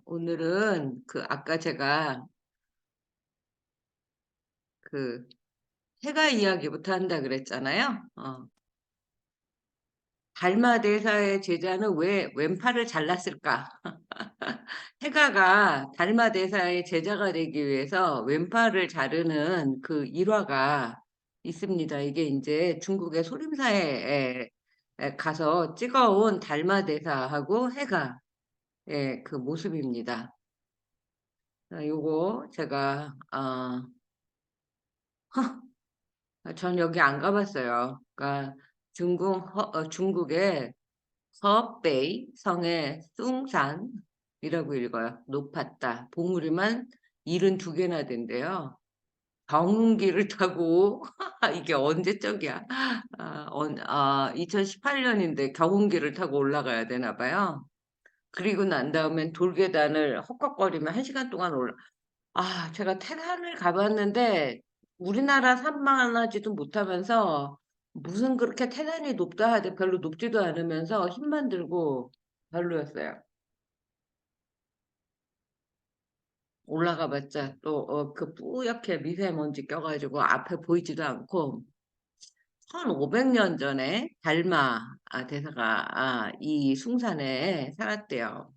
오늘은 아까 제가 그 해가 이야기부터 한다 그랬잖아요. 달마대사의 제자는 왜 왼팔을 잘랐을까? 해가가 달마대사의 제자가 되기 위해서 왼팔을 자르는 그 일화가 있습니다. 이게 이제 중국의 소림사에 가서 찍어온 달마대사하고 해가의 그 모습입니다. 요거 제가 전 여기 안 가봤어요. 그러니까 중국의 허베이 성의 숭산이라고 읽어요. 높았다. 봉우리만 72개나 된대요. 경운기를 타고 이게 언제적이야? 2018년인데 경운기를 타고 올라가야 되나 봐요. 그리고 난 다음엔 돌계단을 헉헉거리며 1시간 동안 제가 태산을 가봤는데 우리나라 산만하지도 못하면서 무슨 그렇게 태산이 높다 하되 별로 높지도 않으면서 힘만 들고 별로였어요. 올라가 봤자 또 그 뿌옇게 미세먼지 껴가지고 앞에 보이지도 않고 1500년 전에 달마 대사가 이 숭산에 살았대요.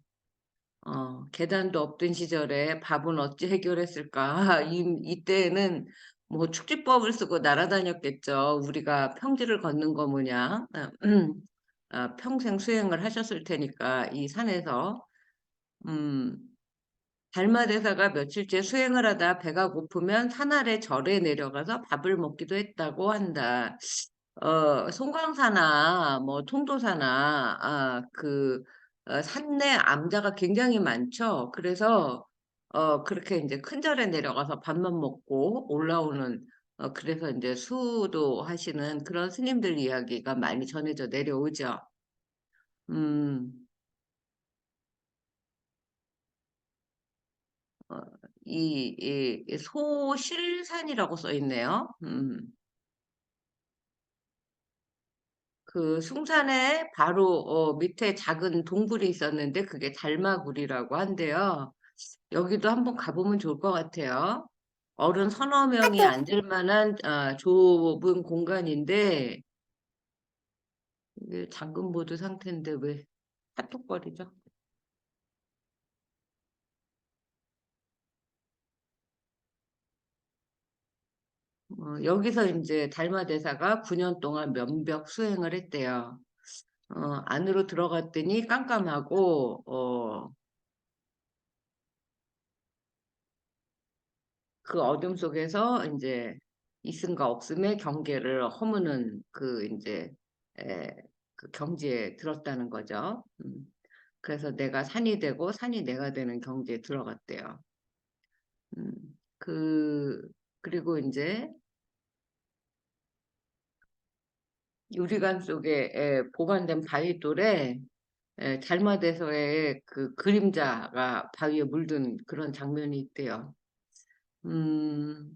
계단도 없던 시절에 밥은 어찌 해결했을까? 이때는 뭐 축지법을 쓰고 날아다녔겠죠. 우리가 평지를 걷는 거 뭐냐? 평생 수행을 하셨을 테니까 이 산에서 음, 달마대사가 며칠째 수행을 하다 배가 고프면 산 아래 절에 내려가서 밥을 먹기도 했다고 한다. 송광사나 뭐 통도사나 산내 암자가 굉장히 많죠. 그래서 그렇게 이제 큰 절에 내려가서 밥만 먹고 올라오는 그래서 이제 수도 하시는 그런 스님들 이야기가 많이 전해져 내려오죠. 음, 어, 이 소실산이라고 써 있네요. 그 숭산에 바로 밑에 작은 동굴이 있었는데 그게 달마굴이라고 한대요. 여기도 한번 가보면 좋을 것 같아요. 어른 서너 명이 앉을 만한 좁은 공간인데 이게 잠금보드 상태인데 왜 핫톡거리죠? 여기서 이제 달마대사가 9년 동안 면벽 수행을 했대요. 안으로 들어갔더니 깜깜하고 그 어둠 속에서 이제 있음과 없음의 경계를 허무는 에, 그 경지에 들었다는 거죠. 그래서 내가 산이 되고 산이 내가 되는 경지에 들어갔대요. 음, 그 그리고 이제 유리관 속에 보관된 바위돌에 달마대서의 그 그림자가 바위에 물든 그런 장면이 있대요. 음,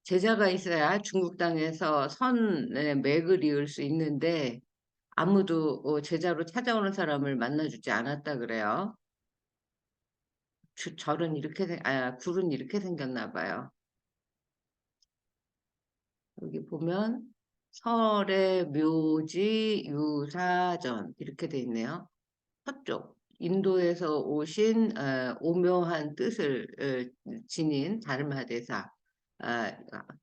제자가 있어야 중국 땅에서 선의 맥을 이을 수 있는데 아무도 제자로 찾아오는 사람을 만나주지 않았다 그래요. 절은 이렇게 굴은 이렇게 생겼나 봐요. 여기 보면 설의 묘지 유사전 이렇게 돼 있네요. 서쪽 인도에서 오신 오묘한 뜻을 지닌 달마대사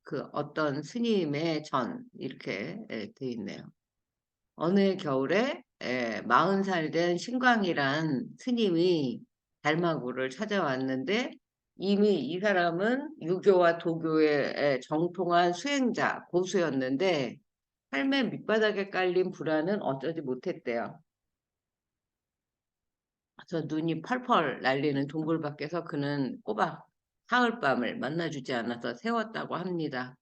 그 어떤 스님의 전 이렇게 돼 있네요. 어느 겨울에 40살 된 신광이란 스님이 달마구를 찾아왔는데 이미 이 사람은 유교와 도교의 정통한 수행자, 고수였는데 삶의 밑바닥에 깔린 불안은 어쩌지 못했대요. 그래서 눈이 펄펄 날리는 동굴 밖에서 그는 꼬박 사흘밤을 만나주지 않아서 세웠다고 합니다.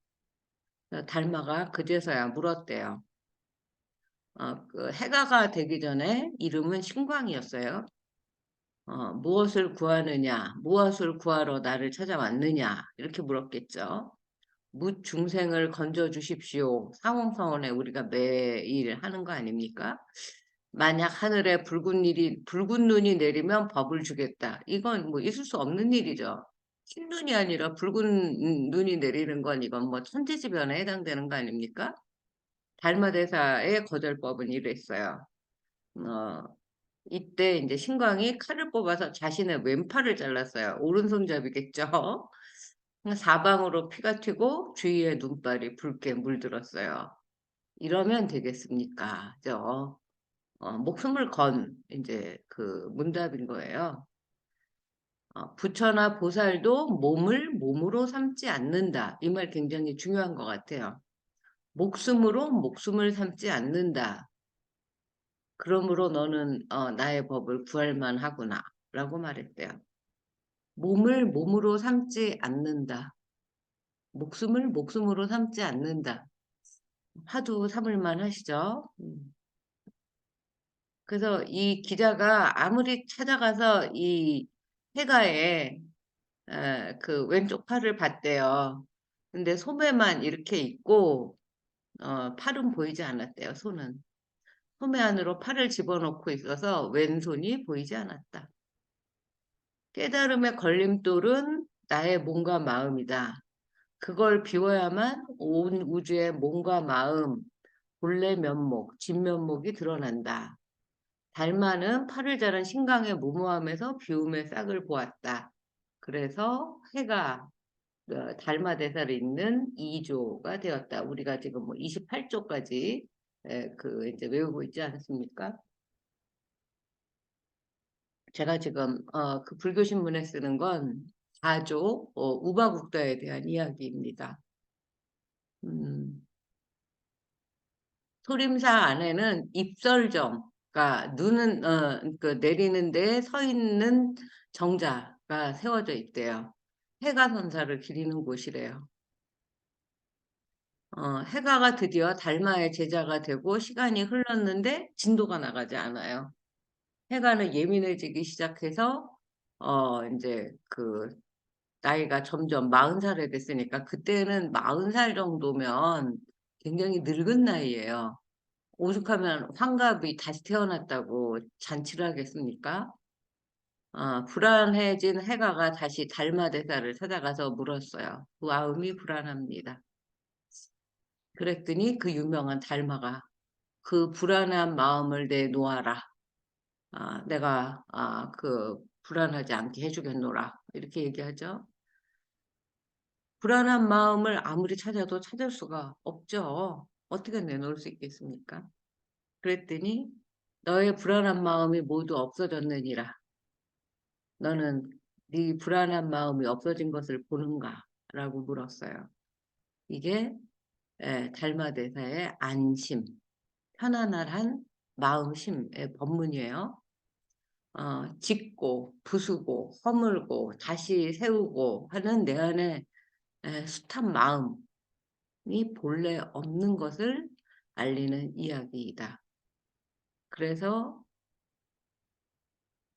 그래서 달마가 그제서야 물었대요. 그 해가가 되기 전에 이름은 신광이었어요. 무엇을 구하느냐, 무엇을 구하러 나를 찾아왔느냐, 이렇게 물었겠죠. 묻 중생을 건져 주십시오. 사홍서원에 우리가 매일 하는 거 아닙니까? 만약 하늘에 붉은 눈이 내리면 법을 주겠다. 이건 뭐 있을 수 없는 일이죠. 흰 눈이 아니라 붉은 눈이 내리는 건 이건 뭐 천재지변에 해당되는 거 아닙니까? 달마대사의 거절법은 이랬어요. 어, 이때 이제 신광이 칼을 뽑아서 자신의 왼팔을 잘랐어요. 오른손잡이겠죠? 사방으로 피가 튀고 주위에 눈발이 붉게 물들었어요. 이러면 되겠습니까? 죠. 목숨을 건 이제 그 문답인 거예요. 부처나 보살도 몸을 몸으로 삼지 않는다. 이 말 굉장히 중요한 것 같아요. 목숨으로 목숨을 삼지 않는다. 그러므로 너는 나의 법을 구할 만하구나. 라고 말했대요. 몸을 몸으로 삼지 않는다. 목숨을 목숨으로 삼지 않는다. 화두 삼을 만하시죠? 그래서 이 기자가 아무리 찾아가서 이 해가에 그 왼쪽 팔을 봤대요. 근데 소매만 이렇게 있고 팔은 보이지 않았대요. 손은. 소매 안으로 팔을 집어넣고 있어서 왼손이 보이지 않았다. 깨달음의 걸림돌은 나의 몸과 마음이다. 그걸 비워야만 온 우주의 몸과 마음, 본래 면목, 진면목이 드러난다. 달마는 팔을 자른 신강의 무모함에서 비움의 싹을 보았다. 그래서 해가 달마 대사를 잇는 2조가 되었다. 우리가 지금 뭐 28조까지 그 이제 외우고 있지 않습니까? 제가 지금 그 불교 신문에 쓰는 건 4조 우바국다에 대한 이야기입니다. 음, 소림사 안에는 입설정, 그러니까 눈은 그 내리는 데에 서 있는 정자가 세워져 있대요. 해가선사를 기리는 곳이래요. 해가가 드디어 달마의 제자가 되고 시간이 흘렀는데 진도가 나가지 않아요. 해가는 예민해지기 시작해서 이제 그 나이가 점점 40살에 됐으니까 그때는 40살 정도면 굉장히 늙은 나이예요. 오죽하면 환갑이 다시 태어났다고 잔치를 하겠습니까? 불안해진 해가가 다시 달마대사를 찾아가서 물었어요. 그 마음이 불안합니다. 그랬더니 그 유명한 달마가 그 불안한 마음을 내놓아라. 내가 그 불안하지 않게 해주겠노라. 이렇게 얘기하죠. 불안한 마음을 아무리 찾아도 찾을 수가 없죠. 어떻게 내놓을 수 있겠습니까? 그랬더니 너의 불안한 마음이 모두 없어졌느니라. 너는 네 불안한 마음이 없어진 것을 보는가? 라고 물었어요. 이게 달마대사의 안심, 편안한 마음심의 법문이에요. 짓고, 부수고, 허물고, 다시 세우고 하는 내 안에 숱한 마음이 본래 없는 것을 알리는 이야기이다. 그래서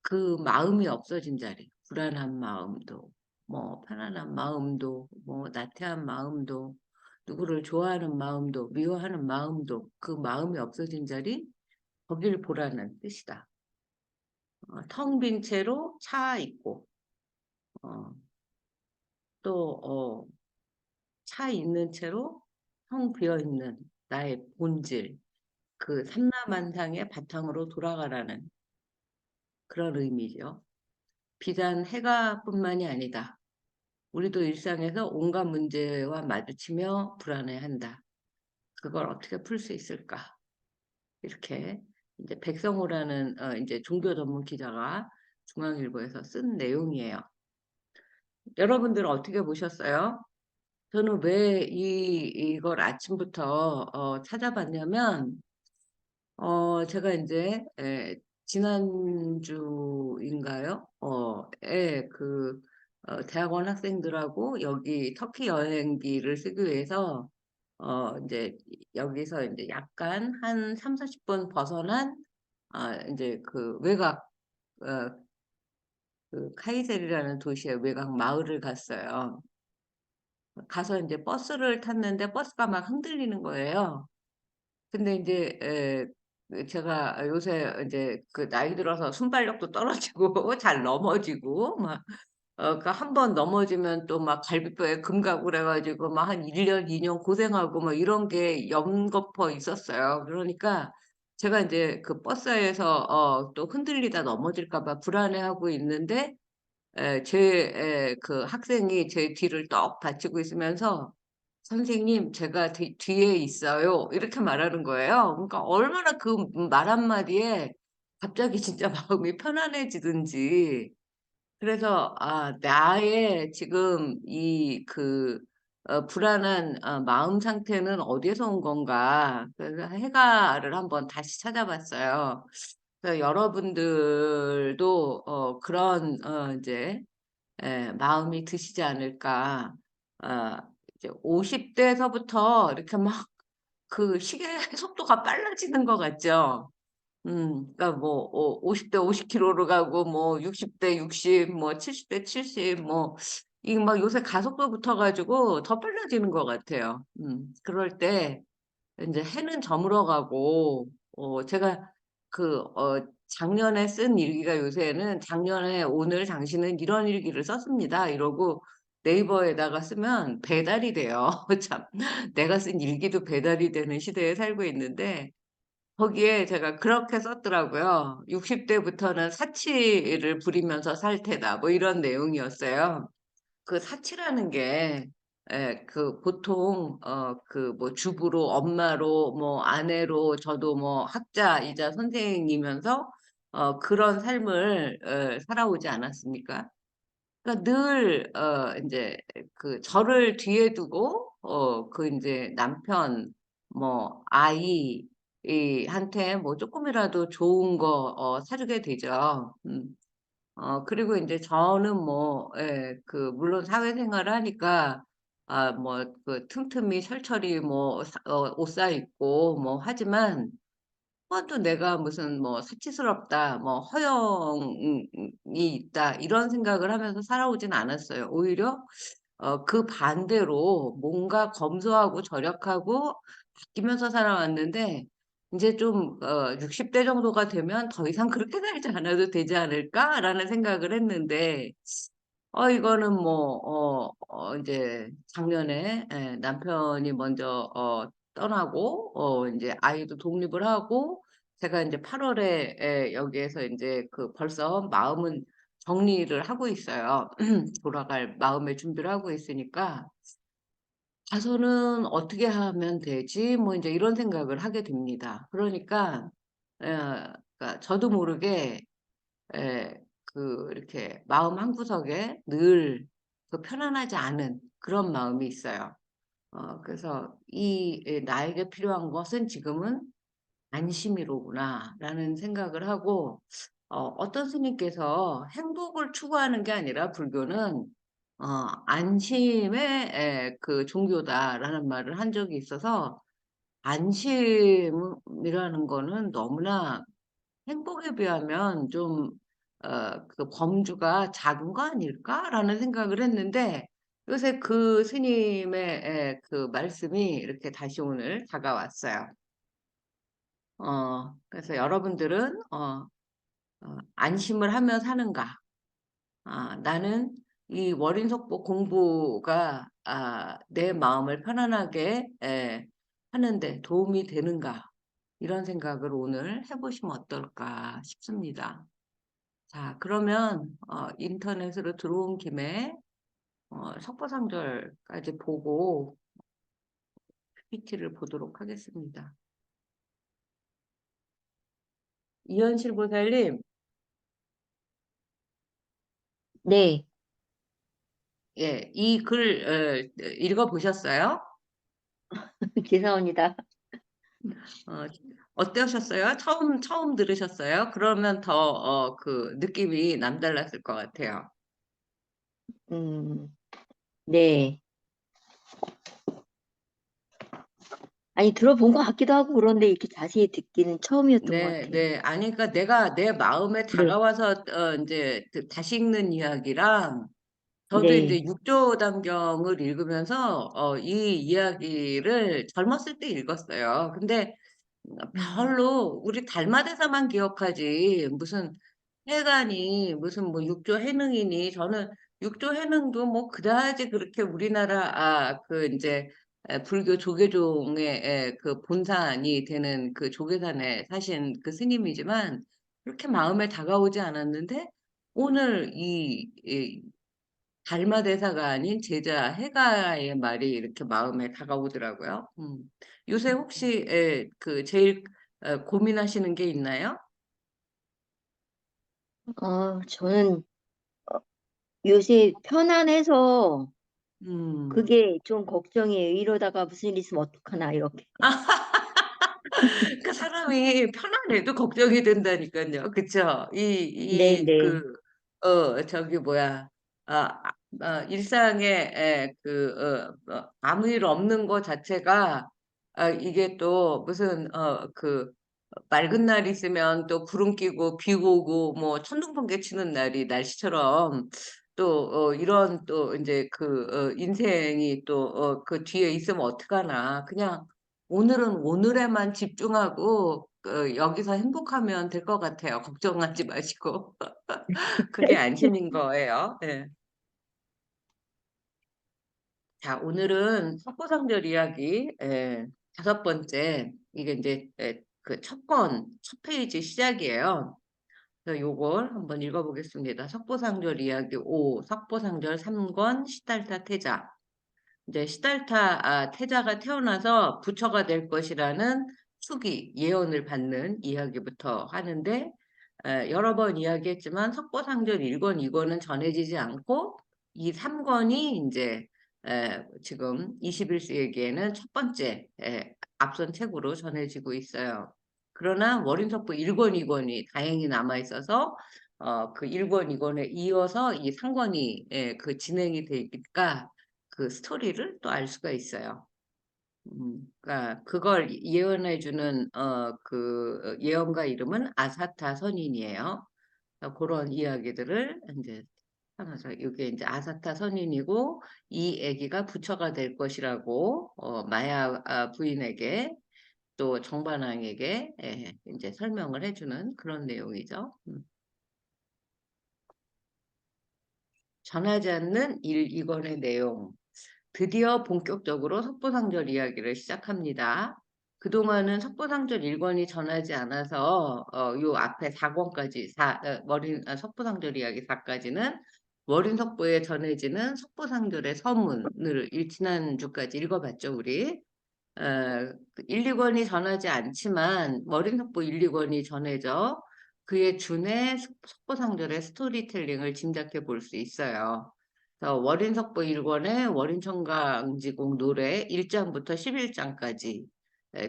그 마음이 없어진 자리, 불안한 마음도, 뭐 편안한 마음도, 뭐 나태한 마음도, 누구를 좋아하는 마음도, 미워하는 마음도 그 마음이 없어진 자리, 거길 보라는 뜻이다. 텅 빈 채로 차 있고, 어, 또, 차 있는 채로 텅 비어 있는 나의 본질, 그 삼라만상의 바탕으로 돌아가라는 그런 의미죠. 비단 해가뿐만이 아니다. 우리도 일상에서 온갖 문제와 마주치며 불안해한다. 그걸 어떻게 풀 수 있을까? 이렇게 이제 백성호라는 이제 종교 전문 기자가 중앙일보에서 쓴 내용이에요. 여러분들은 어떻게 보셨어요? 저는 왜 이걸 아침부터 찾아봤냐면 제가 이제 지난주인가요? 대학원 학생들하고 여기 터키 여행기를 쓰기 위해서 이제 여기서 이제 약간 한 3, 40분 벗어난 이제 그 외곽 어, 그 카이셀이라는 도시의 외곽 마을을 갔어요. 가서 이제 버스를 탔는데 버스가 막 흔들리는 거예요. 근데 이제 제가 요새 인제 그 나이 들어서 순발력도 떨어지고 잘 넘어지고 막 그 한 번 넘어지면 또 막 갈비뼈에 금 가고 그래 가지고 막 한 1 년, 2년 고생하고 막 이런 게 연거푸 있었어요. 그러니까 제가 인제 그 버스에서 또 흔들리다 넘어질까 봐 불안해하고 있는데 그 학생이 제 뒤를 떡 받치고 있으면서 "선생님 제가 뒤에 있어요." 이렇게 말하는 거예요. 그러니까 얼마나 그 말 한마디에 갑자기 진짜 마음이 편안해지든지. 그래서 나의 지금 이 불안한 마음 상태는 어디에서 온 건가. 그래서 해가를 한번 다시 찾아봤어요. 그래서 여러분들도 그런 인제 마음이 드시지 않을까. 아 이제 50 대서부터 이렇게 막 그 시계의 속도가 빨라지는 것 같죠. 그러니까 뭐 50대 50 킬로로 가고 뭐 60대 60 뭐 70대 70 뭐 이게 막 요새 가속도 붙어 가지고 더 빨라지는 것 같아요. 그럴 때 인제 해는 저물어 가고 제가 작년에 쓴 일기가 요새는 "작년에 오늘 당신은 이런 일기를 썼습니다." 이러고 네이버에다가 쓰면 배달이 돼요. 참 내가 쓴 일기도 배달이 되는 시대에 살고 있는데 거기에 제가 그렇게 썼더라고요. "60 대부터는 사치를 부리면서 살 테다." 뭐 이런 내용이었어요. 그 사치라는 게 보통 뭐 주부로 엄마로 뭐 아내로 저도 뭐 학자이자 선생이면서 그런 삶을 살아오지 않았습니까? 그러니까 늘 인제 저를 뒤에 두고 인제 남편 뭐 아이 이 한테 뭐 쪼끔이라도 좋은 거 사 주게 되죠. 그리고 인제 저는 뭐 물론 사회생활을 하니까 뭐 틈틈이 철철이 뭐 옷 사 입고 뭐 하지만 한 번도 내가 무슨 뭐 '사치스럽다.' 뭐 '허영이 있다.' 이런 생각을 하면서 살아오진 않았어요. 오히려 그 반대로 뭔가 검소하고 절약하고 아끼면서 살아왔는데 인제 좀 60대 정도가 되면 '더 이상 그렇게 살지 않아도 되지 않을까?'라는 생각을 했는데 이거는 뭐 인제 작년에 남편이 먼저 떠나고 인제 아이도 독립을 하고 제가 인제 8 월에 여기에서 인제 벌써 마음은 정리를 하고 있어요. 돌아갈 마음의 준비를 하고 있으니까 '가서는 어떻게 하면 되지?' 뭐 인제 이런 생각을 하게 됩니다. 그러니까 그러니까 저도 모르게 예. 이렇게 마음 한구석에 늘 편안하지 않은 그런 마음이 있어요. 그래서 나에게 필요한 것은 지금은 '안심이로구나.'라는 생각을 하고 어떤 스님께서 행복을 추구하는 게 아니라 불교는 "안심의 종교다."라는 말을 한 적이 있어서 안심이라는 거는 너무나 행복에 비하면 좀 '범주가 작은 거 아닐까?'라는 생각을 했는데 요새 그 스님의 말씀이 이렇게 다시 오늘 다가왔어요. 그래서 "여러분들은 안심을 하며 사는가? 나는 이 월인석보 공부가 내 마음을 편안하게 하는 데 도움이 되는가?" 이런 생각을 오늘 해 보시면 어떨까 싶습니다. 자 그러면 인터넷으로 들어온 김에 석보상절까지 보고 PPT를 보도록 하겠습니다. 이현실 보살님 네. 예 이 읽어 보셨어요? 죄송합니다. 어 어떠셨어요? 처음 들으셨어요? 그러면 더 느낌이 남달랐을 것 같아요. 음 네. 아니 들어본 것 같기도 하고 그런데 이렇게 자세히 듣기는 처음이었던 것 네 같아요. 네. 아니 그러니까 내가 내 마음에 네. 다가와서 인제 다시 읽는 이야기랑 저도 네. 인제 육조단경을 읽으면서 이 이야기를 젊었을 때 읽었어요. 근데 음. 별로 우리 달마대사만 기억하지 무슨 해가니 무슨 뭐 육조 해능이니 저는 육조 해능도 뭐 그다지 그렇게 우리나라 그 인제 불교 조계종의 그 본산이 되는 그 조계산에 사신 그 스님이지만 그렇게 마음에 다가오지 않았는데 오늘 이 달마대사가 아닌 제자 해가의 말이 이렇게 마음에 다가오더라고요. 음. 요새 혹시 그 제일 고민하시는 게 있나요? 저는 요새 편안해서 음. 그게 좀 걱정이에요. 이러다가 무슨 일 있으면 어떡하나, 이렇게. 그러니까 사람이 편안해도 걱정이 된다니깐요. 그쵸? 네네. 저기 뭐야. 일상에 아무 일 없는 거 자체가 이게 또 무슨 맑은 날 있으면 또 구름 끼고 비 오고 뭐 천둥번개 치는 날이 날씨처럼 또 이런 또 인제 인생이 또 그 뒤에 있으면 어떡하나. 그냥 오늘은 오늘에만 집중하고 여기서 행복하면 될 것 같아요. 걱정하지 마시고. 그게 안심인 거예요. 예. 자 오늘은 석고상절 이야기 다섯 번째 이게 인제 첫 페이지 시작이에요. 그래서 요걸 한번 읽어 보겠습니다. 석고상절 이야기 5 석고상절 3권 시달타 태자. 이제 시달타 태자가 태어나서 부처가 될 것이라는 수기 예언을 받는 이야기부터 하는데 여러 번 이야기했지만 석고상절 1 권, 2 권은 전해지지 않고 이 3 권이 인제 지금 21 세기에는 첫 번째 앞선 책으로 전해지고 있어요. 그러나 월인석보 1 권, 2 권이 다행히 남아 있어서 그 1 권, 2 권에 이어서 이 3 권이 진행이 되니까 그 스토리를 또 알 수가 있어요. 그러니까 그걸 예언해 주는 예언가 이름은 아사타 선인이에요. 고런 이야기들을 인제 하면서 요게 인제 아사타 선인이고 이 아기가 부처가 될 것이라고 마야 부인에게 또 정반왕에게 인제 설명을 해 주는 그런 내용이죠. 전하지 않는 일 2 권의 내용. 드디어 본격적으로 석보상절 이야기를 시작합니다. 그동안은 석보상절 1 권이 전하지 않아서 요 앞에 4 권까지 석보상절 이야기 4 까지는 월인석보에 전해지는 석보상절의 서문을 지난주까지 읽어 봤죠, 우리. 1-2 권이 전하지 않지만 월인석보 1-2 권이 전해져 그에 준해 석보상절의 스토리텔링을 짐작해 볼 수 있어요. 그래서 월인석보 1 권에 월인청강지곡 노래 1 장부터 11 장까지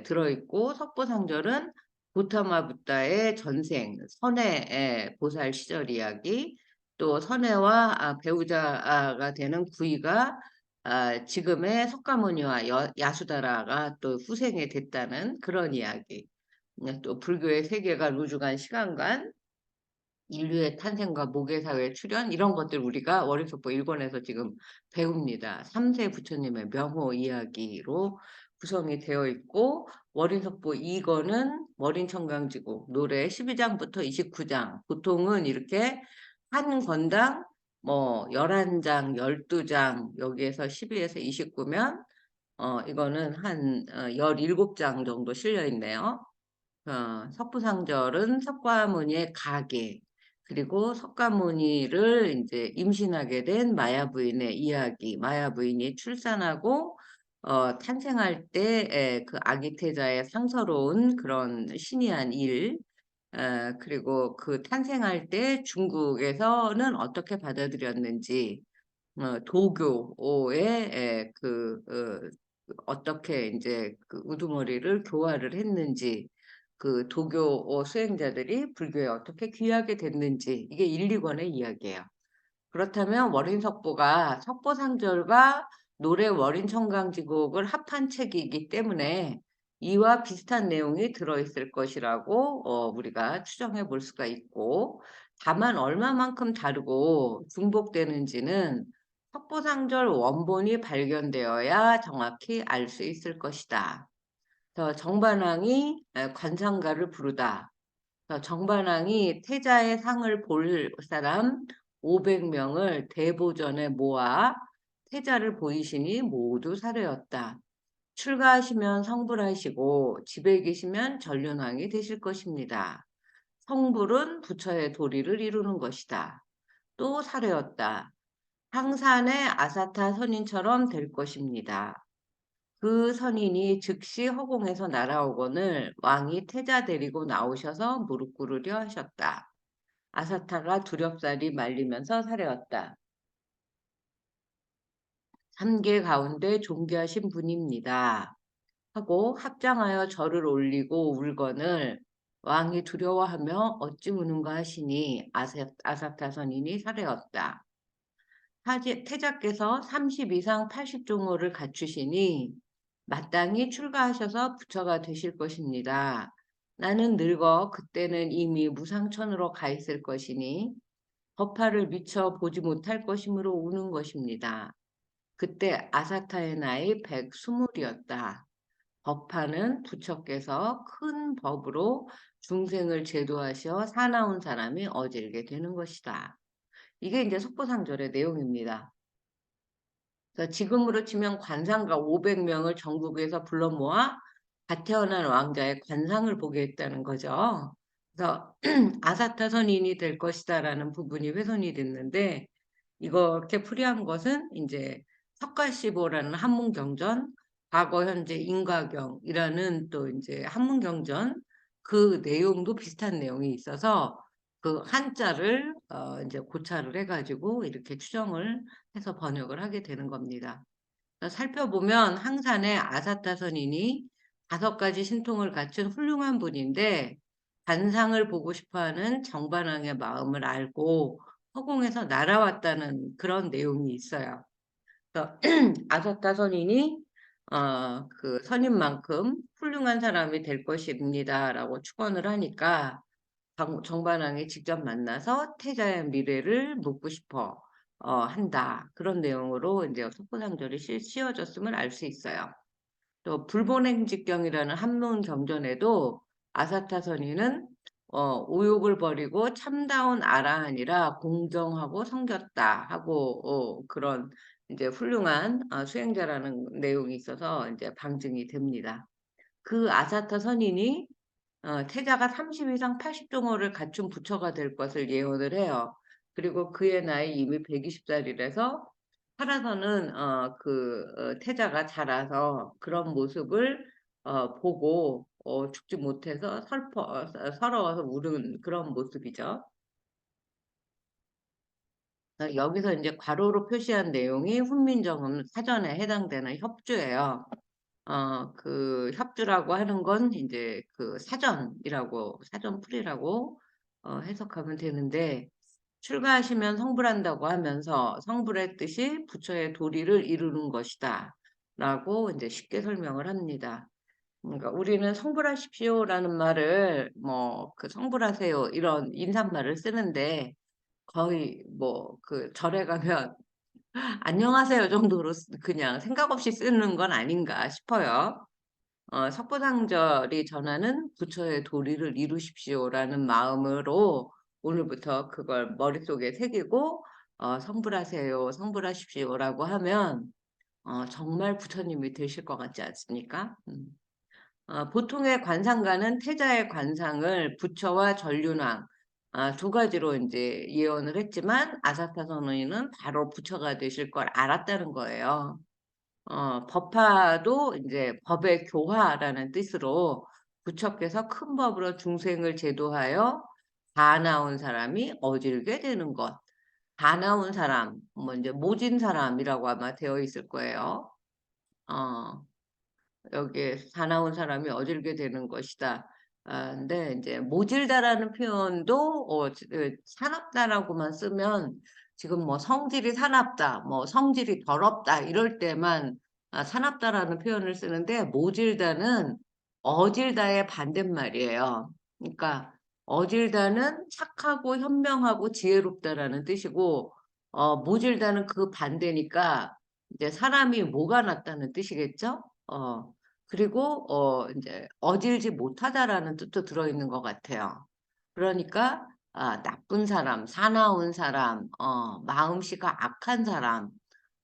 들어있고 석보상절은 고타마 붓다의 전생, 선해 보살 시절 이야기 또 선해와 배우자가 되는 구이가 지금의 석가모니와 야수다라가 또 후생이 됐다는 그런 이야기. 또 불교의 세계가 루즈간 시간관, 인류의 탄생과 모계사회 출현 이런 것들 우리가 월요속보 1 권에서 지금 배웁니다. 3세 부처님의 명호 이야기로 구성이 되어 있고 월인석보 2 권은 월인청강지곡 노래 12 장부터 29장 보통은 이렇게 한 권당 뭐 11 장, 12장 여기에서 12 에서 29 면 이거는 한 17장 정도 실려 있네요. 석부상절은 석가모니의 가계, 그리고 석가모니를 인제 임신하게 된 마야 부인의 이야기, 마야 부인이 출산하고 탄생할 때 그 아기 태자의 상서로운 그런 신이한 일, 그리고 그 탄생할 때 중국에서는 어떻게 받아들였는지, 도교의 어떻게 인제 그 우두머리를 교화를 했는지, 그 도교 수행자들이 불교에 어떻게 귀하게 됐는지 이게 1-2 권의 이야기예요. 그렇다면 월인석보가 석보상절과 노래 월인청강지곡을 합한 책이기 때문에 이와 비슷한 내용이 들어있을 것이라고 우리가 추정해 볼 수가 있고 다만 얼마만큼 다르고 중복되는지는 석보상절 원본이 발견되어야 정확히 알 수 있을 것이다. 정반왕이 관상가를 부르다. 정반왕이 태자의 상을 볼 사람 500명을 대보전에 모아 태자를 보이시니 모두 사려였다. 출가하시면 성불하시고 집에 계시면 전륜왕이 되실 것입니다. 성불은 부처의 도리를 이루는 것이다. 또 사려였다. 항산의 아사타 선인처럼 될 것입니다. 그 선인이 즉시 허공에서 날아오거늘 왕이 태자 데리고 나오셔서 무릎 꿇으려 하셨다. 아사타가 두렵사리 말리면서 사려왔다. 삼계 가운데 존귀하신 분입니다. 하고 합장하여 절을 올리고 울거늘 왕이 두려워하며 어찌 우는가 하시니 아사타 선인이 사려왔다. 태자께서 30 이상 80종호를 갖추시니 마땅히 출가하셔서 부처가 되실 것입니다. 나는 늙어 그때는 이미 무상천으로 가 있을 것이니 법화를 미처 보지 못할 것이므로 우는 것입니다. 그때 아사타의 나이 120이었다. 법화는 부처께서 큰 법으로 중생을 제도하셔 사나운 사람이 어질게 되는 것이다. 이게 이제 속보상절의 내용입니다. 그래서 지금으로 치면 관상가 500명을 전국에서 불러 모아 갓 태어난 왕자의 관상을 보게 했다는 거죠. 그래서 아사타 선인이 될 것이다라는 부분이 훼손이 됐는데 이렇게 풀이한 것은 이제 석가시보라는 한문경전, 과거 현재 인과경이라는 또 이제 한문경전 그 내용도 비슷한 내용이 있어서 그 한자를 이제 고찰을 해가지고 이렇게 추정을 해서 번역을 하게 되는 겁니다. 살펴보면 항산의 아사타 선인이 5가지 신통을 갖춘 훌륭한 분인데 관상을 보고 싶어하는 정반왕의 마음을 알고 허공에서 날아왔다는 그런 내용이 있어요. 그래서 아사타 선인이 그 선인만큼 훌륭한 사람이 될 것입니다라고 축원을 하니까 정반왕이 직접 만나서 태자의 미래를 묻고 싶어 한다. 그런 내용으로 이제 속보상절이 씌워졌음을 알 수 있어요. 또 불본행직경이라는 한문 경전에도 아사타 선인은 오욕을 버리고 참다운 아라한이라 공정하고 성겼다 하고 그런 이제 훌륭한 수행자라는 내용이 있어서 이제 방증이 됩니다. 그 아사타 선인이 태자가 30 이상 80종호를 갖춘 부처가 될 것을 예언을 해요. 그리고 그의 나이 이미 120살이라서 살아서는 태자가 자라서 그런 모습을 보고 죽지 못해서 서러워서 우는 그런 모습이죠. 여기서 이제 괄호로 표시한 내용이 훈민정음 사전에 해당되는 협주예요. 그 협주라고 하는 건 이제 그 사전풀이라고 해석하면 되는데 출가하시면 성불한다고 하면서 성불의 뜻이 부처의 도리를 이루는 것이다. 라고 이제 쉽게 설명을 합니다. 그러니까 우리는 성불하십시오라는 말을 뭐 그 성불하세요 이런 인사말을 쓰는데 거의 뭐 그 절에 가면 안녕하세요 정도로 그냥 생각 없이 쓰는 건 아닌가 싶어요. 석고상절이 전하는 부처의 도리를 이루십시오라는 마음으로 오늘부터 그걸 머릿속에 새기고 성불하세요, 성불하십시오라고 하면 정말 부처님이 되실 것 같지 않습니까? 보통의 관상가는 태자의 관상을 부처와 전륜왕 2가지로 이제 예언을 했지만 아사타 선언이는 바로 부처가 되실 걸 알았다는 거예요. 법화도 이제 법의 교화라는 뜻으로 부처께서 큰 법으로 중생을 제도하여 다 나온 사람이 어질게 되는 것. 다 나온 사람, 뭐 이제 모진 사람이라고 아마 되어 있을 거예요. 어, 여기에 사나운 사람이 어질게 되는 것이다. 근데 이제 모질다라는 표현도 사납다라고만 쓰면 지금 뭐 성질이 사납다, 뭐 성질이 더럽다 이럴 때만 사납다라는 표현을 쓰는데 모질다는 어질다의 반대말이에요. 그러니까 어질다는 착하고 현명하고 지혜롭다라는 뜻이고 모질다는 그 반대니까 이제 사람이 뭐가 낫다는 뜻이겠죠? 그리고 인제 어질지 못하다라는 뜻도 들어있는 것 같아요. 그러니까 나쁜 사람, 사나운 사람, 마음씨가 악한 사람,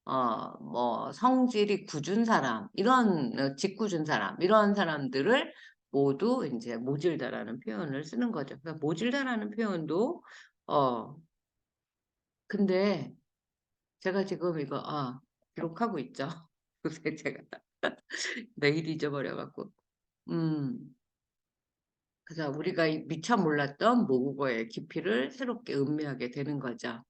뭐 성질이 굳은 사람, 이런 짓궂은 사람, 이런 사람들을 모두 인제 모질다라는 표현을 쓰는 거죠. 그러니까 모질다라는 표현도 어 근데 제가 지금 이거 기록하고 있죠. 요새 제가 매일 잊어버려 갖고. 음. 그래서 우리가 이 미처 몰랐던 모국어의 깊이를 새롭게 음미하게 되는 거죠.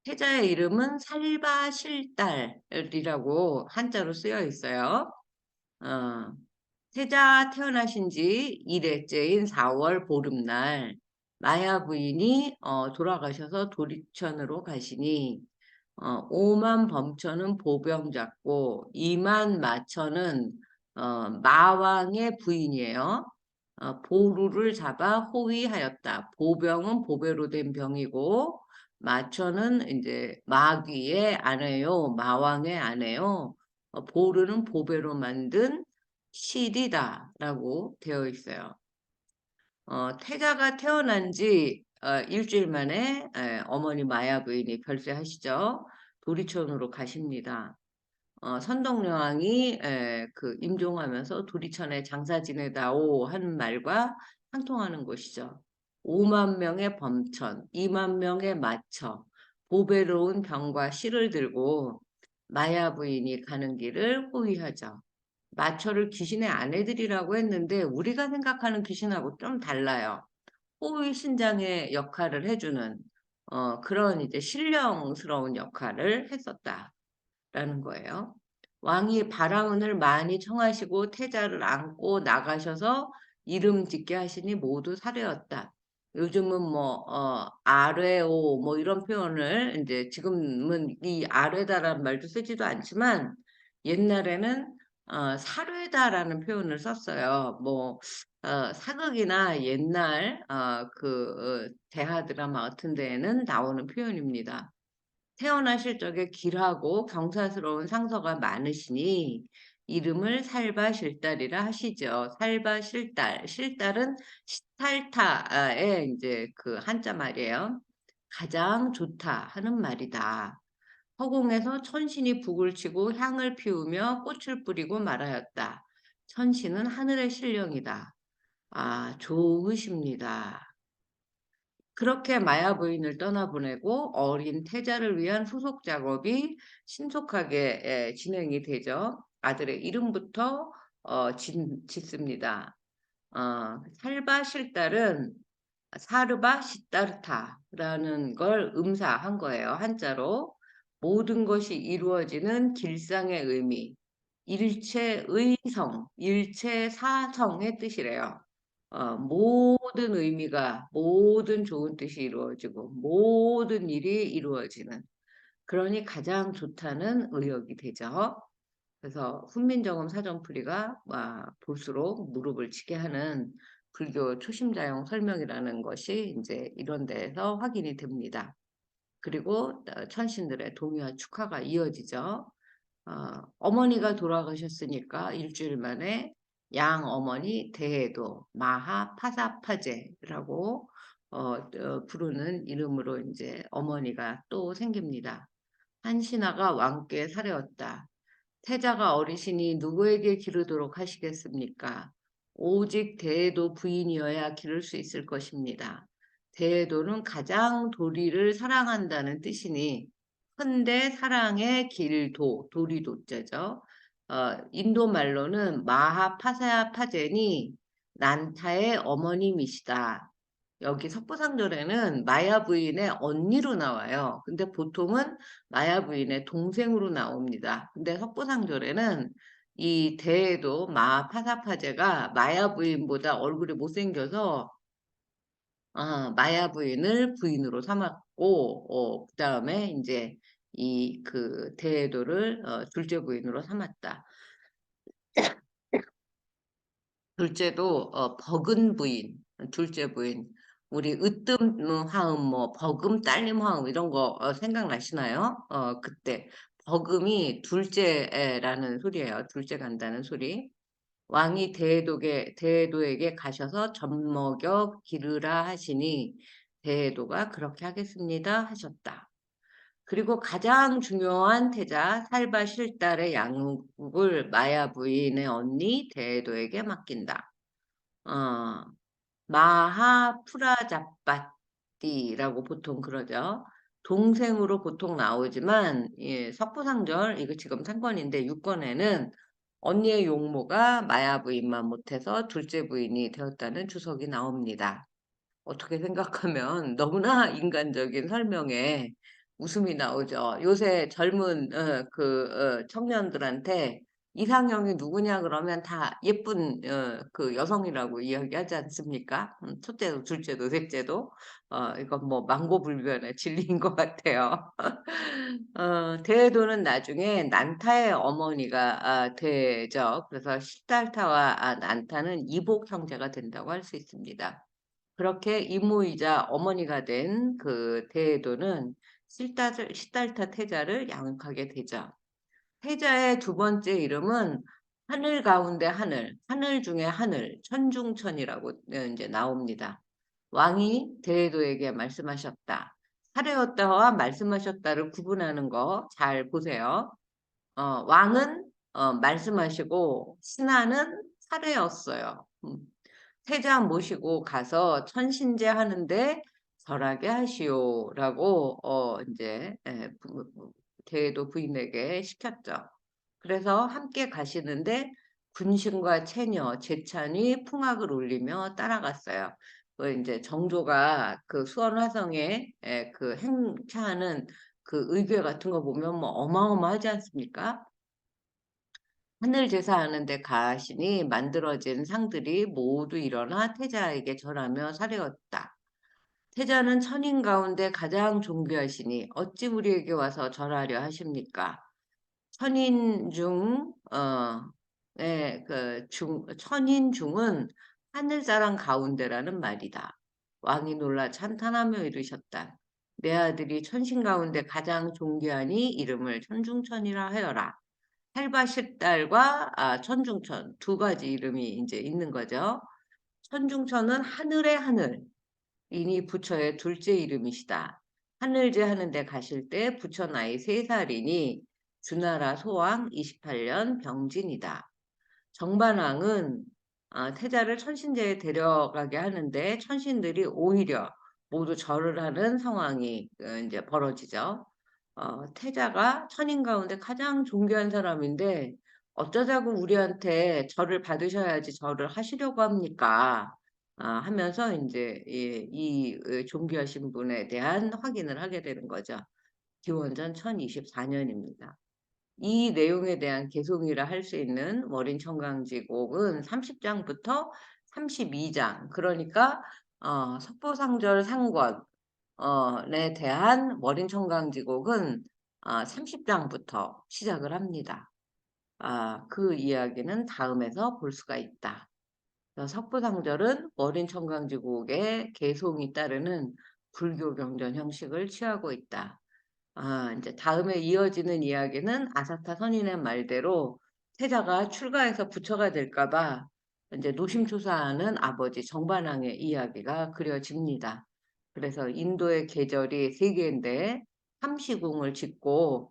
태자의 이름은 살바실달이라고 한자로 쓰여 있어요. 어. 태자 태어나신 지 1회째인 4월 보름날 마야 부인이 돌아가셔서 도리천으로 가시니 5만 범천은 보병 잡고 2만 마천은 마왕의 부인이에요. 보루를 잡아 호위하였다. 보병은 보배로 된 병이고 마천은 이제 마귀의 아내요, 마왕의 아내요. 보루는 보배로 만든 실이다라고 되어 있어요. 태자가 태어난 지 일주일 만에 어머니 마야 부인이 별세하시죠. 도리천으로 가십니다. 선덕여왕이 그 임종하면서 도리천에 장사 지내다오 하는 말과 상통하는 것이죠. 5만 명의 범천, 2만 명의 마처, 보배로운 병과 실을 들고 마야 부인이 가는 길을 호위하죠. 마처를 귀신의 아내들이라고 했는데 우리가 생각하는 귀신하고 좀 달라요. 호위 신장의 역할을 해주는 그런 이제 신령스러운 역할을 했었다라는 거예요. 왕이 바라문을 많이 청하시고 태자를 안고 나가셔서 이름 짓게 하시니 모두 사려였다. 요즘은 뭐 아뢰오 뭐 이런 표현을 이제 지금은 이 아뢰다라는 말도 쓰지도 않지만 옛날에는 사뢰다라는 표현을 썼어요. 뭐 사극이나 옛날 대하 드라마 같은 데에는 나오는 표현입니다. 태어나실 적에 길하고 경사스러운 상서가 많으시니 이름을 살바실달이라 하시죠. 살바실달, 실달은 시탈타의 이제 그 한자 말이에요. 가장 좋다 하는 말이다. 허공에서 천신이 북을 치고 향을 피우며 꽃을 뿌리고 말하였다. 천신은 하늘의 신령이다. 좋으십니다. 그렇게 마야 부인을 떠나보내고 어린 태자를 위한 후속 작업이 신속하게 진행이 되죠. 아들의 이름부터 짓습니다. 살바실달은 사르바 시타르타라는 걸 음사한 거예요. 한자로. 모든 것이 이루어지는 길상의 의미, 일체의성, 일체사성의 뜻이래요. 모든 의미가, 모든 좋은 뜻이 이루어지고, 모든 일이 이루어지는. 그러니 가장 좋다는 의역이 되죠. 그래서 훈민정음 사전풀이가 볼수록 무릎을 치게 하는 불교 초심자용 설명이라는 것이 이제 이런 데에서 확인이 됩니다. 그리고 천신들의 동의와 축하가 이어지죠. 어머니가 돌아가셨으니까 일주일 만에 양 어머니 대해도 마하파사파제라고 부르는 이름으로 이제 어머니가 또 생깁니다. 한신하가 왕께 사려웠다. 태자가 어리시니 누구에게 기르도록 하시겠습니까? 오직 대에도 부인이어야 기를 수 있을 것입니다. 대에도는 가장 도리를 사랑한다는 뜻이니 헌데 사랑의 길도, 도리도자죠. 인도 말로는 마하파사야 파제니 난타의 어머님이시다. 여기 석부상절에는 마야 부인의 언니로 나와요. 근데 보통은 마야 부인의 동생으로 나옵니다. 근데 석부상절에는 이 대에도 마파사파제가 마야 부인보다 얼굴이 못생겨서 마야 부인을 부인으로 삼았고 그다음에 이제 이 그 대에도를 둘째 부인으로 삼았다. 둘째도 버근 부인, 둘째 부인. 우리 으뜸 화음, 뭐 버금 딸림 화음 이런 거 생각나시나요? 그때 버금이 둘째라는 소리예요. 둘째 간다는 소리. 왕이 대해도에게 가셔서 젖먹여 기르라 하시니 대해도가 그렇게 하겠습니다 하셨다. 그리고 가장 중요한 태자 살바실달의 양육을 마야 부인의 언니 대해도에게 맡긴다. 어, 마하프라자빠띠라고 보통 그러죠. 동생으로 보통 나오지만 예, 석부상절 이거 지금 3권인데 6권에는 언니의 용모가 마야 부인만 못해서 둘째 부인이 되었다는 주석이 나옵니다. 어떻게 생각하면 너무나 인간적인 설명에 웃음이 나오죠. 요새 젊은 청년들한테 이상형이 누구냐 그러면 다 예쁜 그 여성이라고 이야기하지 않습니까? 첫째도 둘째도 셋째도 이건 뭐 망고불변의 진리인 것 같아요. 대도는 나중에 난타의 어머니가 되죠. 그래서 시달타와 난타는 이복 형제가 된다고 할 수 있습니다. 그렇게 이모이자 어머니가 된 그 대에도는 시달타 태자를 양육하게 되죠. 태자의 두 번째 이름은 하늘 가운데 하늘, 하늘 중에 하늘, 천중천이라고 이제 나옵니다. 왕이 대에도에게 말씀하셨다. 사례였다와 말씀하셨다를 구분하는 거 잘 보세요. 왕은 말씀하시고 신하는 사례였어요. 태자 모시고 가서 천신제 하는데 절하게 하시오라고 이제 대도 부인에게 시켰죠. 그래서 함께 가시는데 군신과 체녀, 제찬이 풍악을 울리며 따라갔어요. 그 이제 정조가 그 수원화성에 그 행차하는 그 의궤 같은 거 보면 뭐 어마어마하지 않습니까? 하늘 제사하는 데 가시니 만들어진 상들이 모두 일어나 태자에게 절하며 사려었다. 태자는 천인 가운데 가장 존귀하시니 어찌 우리에게 와서 절하려 하십니까? 천인 중, 천인 중은 하늘자랑 가운데라는 말이다. 왕이 놀라 찬탄하며 이르셨다. 내 아들이 천신 가운데 가장 존귀하니 이름을 천중천이라 하여라. 살바십달과 천중천 두 가지 이름이 이제 있는 거죠. 천중천은 하늘의 하늘, 이니 부처의 둘째 이름이시다. 하늘제 하는데 가실 때 부처 나이 3살이니 주나라 소왕 28년 병진이다. 정반왕은 태자를 천신제에 데려가게 하는데 천신들이 오히려 모두 절을 하는 상황이 이제 벌어지죠. 태자가 천인 가운데 가장 존귀한 사람인데 어쩌자고 우리한테 절을 받으셔야지 절을 하시려고 합니까? 하면서 이제 이 존귀하신 분에 대한 확인을 하게 되는 거죠. 기원전 1024년입니다. 이 내용에 대한 개송이라 할 수 있는 월인청강지곡은 30장부터 32장, 그러니까 석보상절 상권에 대한 월인청강지곡은 30장부터 시작을 합니다. 그 이야기는 다음에서 볼 수가 있다. 석보상절은 월인청강지곡의 개송이 따르는 불교 경전 형식을 취하고 있다. 이제 다음에 이어지는 이야기는 아사타 선인의 말대로 태자가 출가해서 부처가 될까봐 이제 노심초사하는 아버지 정반왕의 이야기가 그려집니다. 그래서 인도의 계절이 3개인데 함시궁을 짓고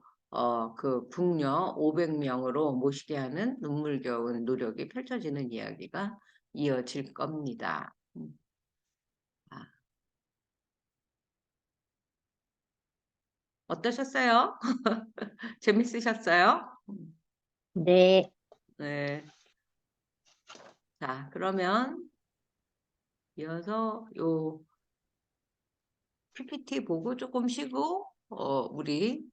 그 궁녀 500명으로 모시게 하는 눈물겨운 노력이 펼쳐지는 이야기가 이어질 겁니다. 아, 어떠셨어요? 재밌으셨어요? 네. 네. 자, 그러면 이어서 요 PPT 보고 조금 쉬고 우리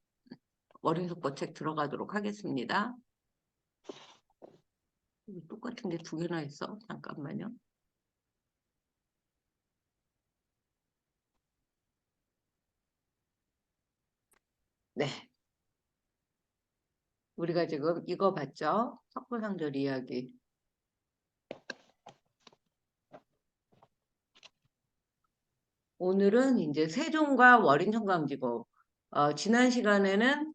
월요일과 책 들어가도록 하겠습니다. 똑같은데 2개나 있어. 잠깐만요. 네. 우리가 지금 이거 봤죠? 석불상절 이야기. 오늘은 이제 세종과 월인청강지고 지난 시간에는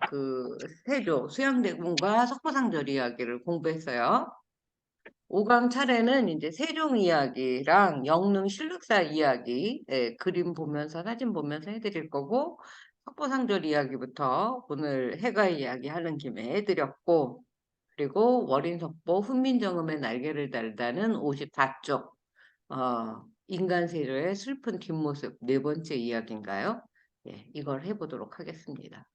그 세조 수양대군과 석불상절 이야기를 공부했어요. 오강 차례는 이제 세종 이야기랑 영릉 신륵사 이야기, 그림 보면서 사진 보면서 해드릴 거고, 석보상절 이야기부터 오늘 해가 이야기 하는 김에 해드렸고, 그리고 월인석보 훈민정음의 날개를 달다는 54쪽 인간 세조의 슬픈 뒷모습 네 번째 이야기인가요? 예, 이걸 해보도록 하겠습니다.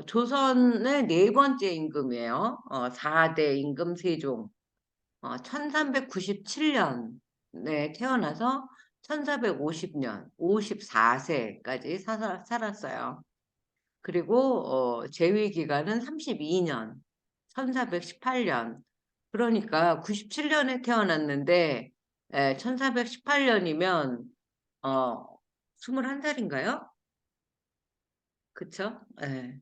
조선의 네 번째 임금이에요. 4대 임금 세종. 1397년에 태어나서 1450년 54세까지 살았어요. 그리고 재위 기간은 32년 1418년. 그러니까 97년에 태어났는데 1418년이면 21살인가요? 그쵸? 예.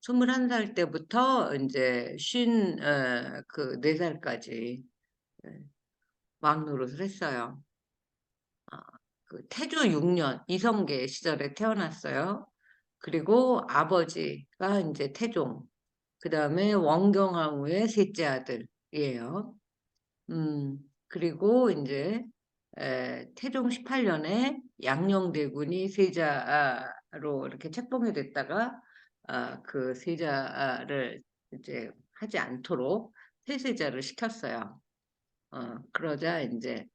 21살 때부터 이제 그 4살까지 왕 노릇을 했어요. 그 태조 6년 이성계 시절에 태어났어요. 그리고 아버지가 이제 태종, 그 다음에 원경항우의 셋째 아들이에요. 그리고 이제 태종 18년에 양녕대군이 세자로 이렇게 책봉이 됐다가 그 세자를 이제 하지 않도록 폐세자를 시켰어요. 그러자 이제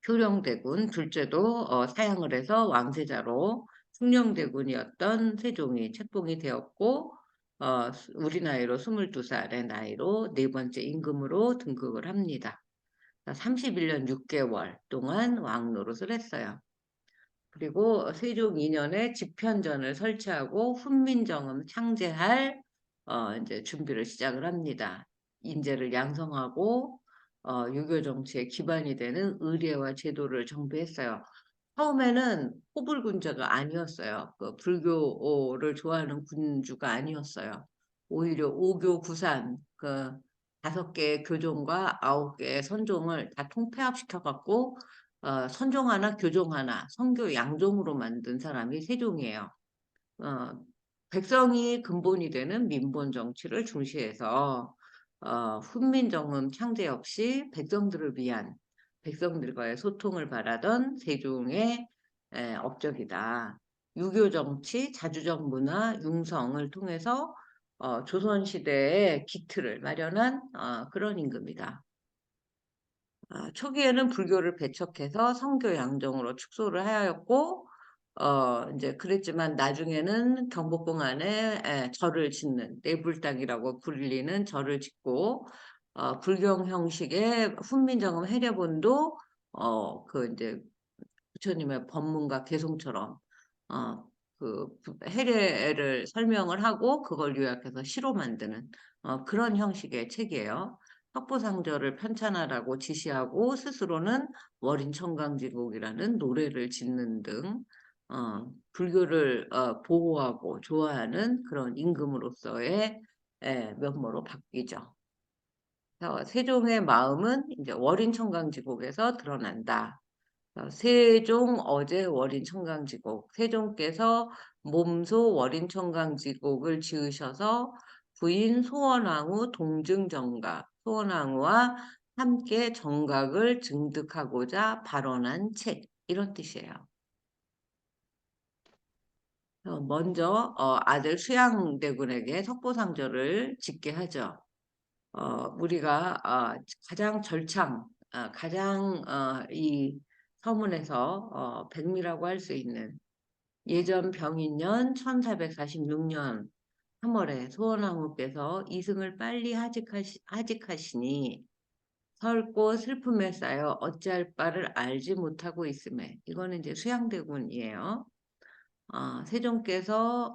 효령대군 둘째도 사양을 해서 왕세자로 숭령대군이었던 세종이 책봉이 되었고 우리 나이로 22살의 나이로 네 번째 임금으로 등극을 합니다. 31년 6개월 동안 왕 노릇을 했어요. 그리고 세종 2년에 집현전을 설치하고 훈민정음 창제할 이제 준비를 시작을 합니다. 인재를 양성하고 유교 정치의 기반이 되는 의례와 제도를 정비했어요. 처음에는 호불군자가 아니었어요. 그 불교를 좋아하는 군주가 아니었어요. 오히려 오교 구산 그 5개의 교종과 9개의 선종을 다 통폐합시켜 갖고 선종 하나, 교종 하나, 선교 양종으로 만든 사람이 세종이에요. 어, 백성이 근본이 되는 민본 정치를 중시해서 훈민정음 창제 없이 백성들을 위한 백성들과의 소통을 바라던 세종의 업적이다. 유교 정치, 자주적 문화, 융성을 통해서 조선시대의 기틀을 마련한 그런 임금이다. 초기에는 불교를 배척해서 성교 양정으로 축소를 하였고, 이제 그랬지만 나중에는 경복궁 안에 절을 짓는, 내불당이라고 불리는 절을 짓고, 불경 형식의 훈민정음 해례본도, 그 이제 부처님의 법문과 개송처럼, 어, 그 해례를 설명을 하고 그걸 요약해서 시로 만드는 그런 형식의 책이에요. 석보상절을 편찬하라고 지시하고 스스로는 월인청강지곡이라는 노래를 짓는 등 불교를 보호하고 좋아하는 그런 임금으로서의 면모로 바뀌죠. 세종의 마음은 이제 월인청강지곡에서 드러난다. 세종 어제 월인청강지곡. 세종께서 몸소 월인청강지곡을 지으셔서 부인 소원왕후 동증정각, 소원왕후와 함께 정각을 증득하고자 발언한 책. 이런 뜻이에요. 먼저 아들 수양대군에게 석보상절을 짓게 하죠. 우리가 가장 가장 이 서문에서 백미라고 할 수 있는 예전 병인년 1446년 3월에 소원왕후께서 이승을 빨리 하직하시니 설고 슬픔에 쌓여 어찌할 바를 알지 못하고 있음에 이거는 이제 수양대군이에요. 세종께서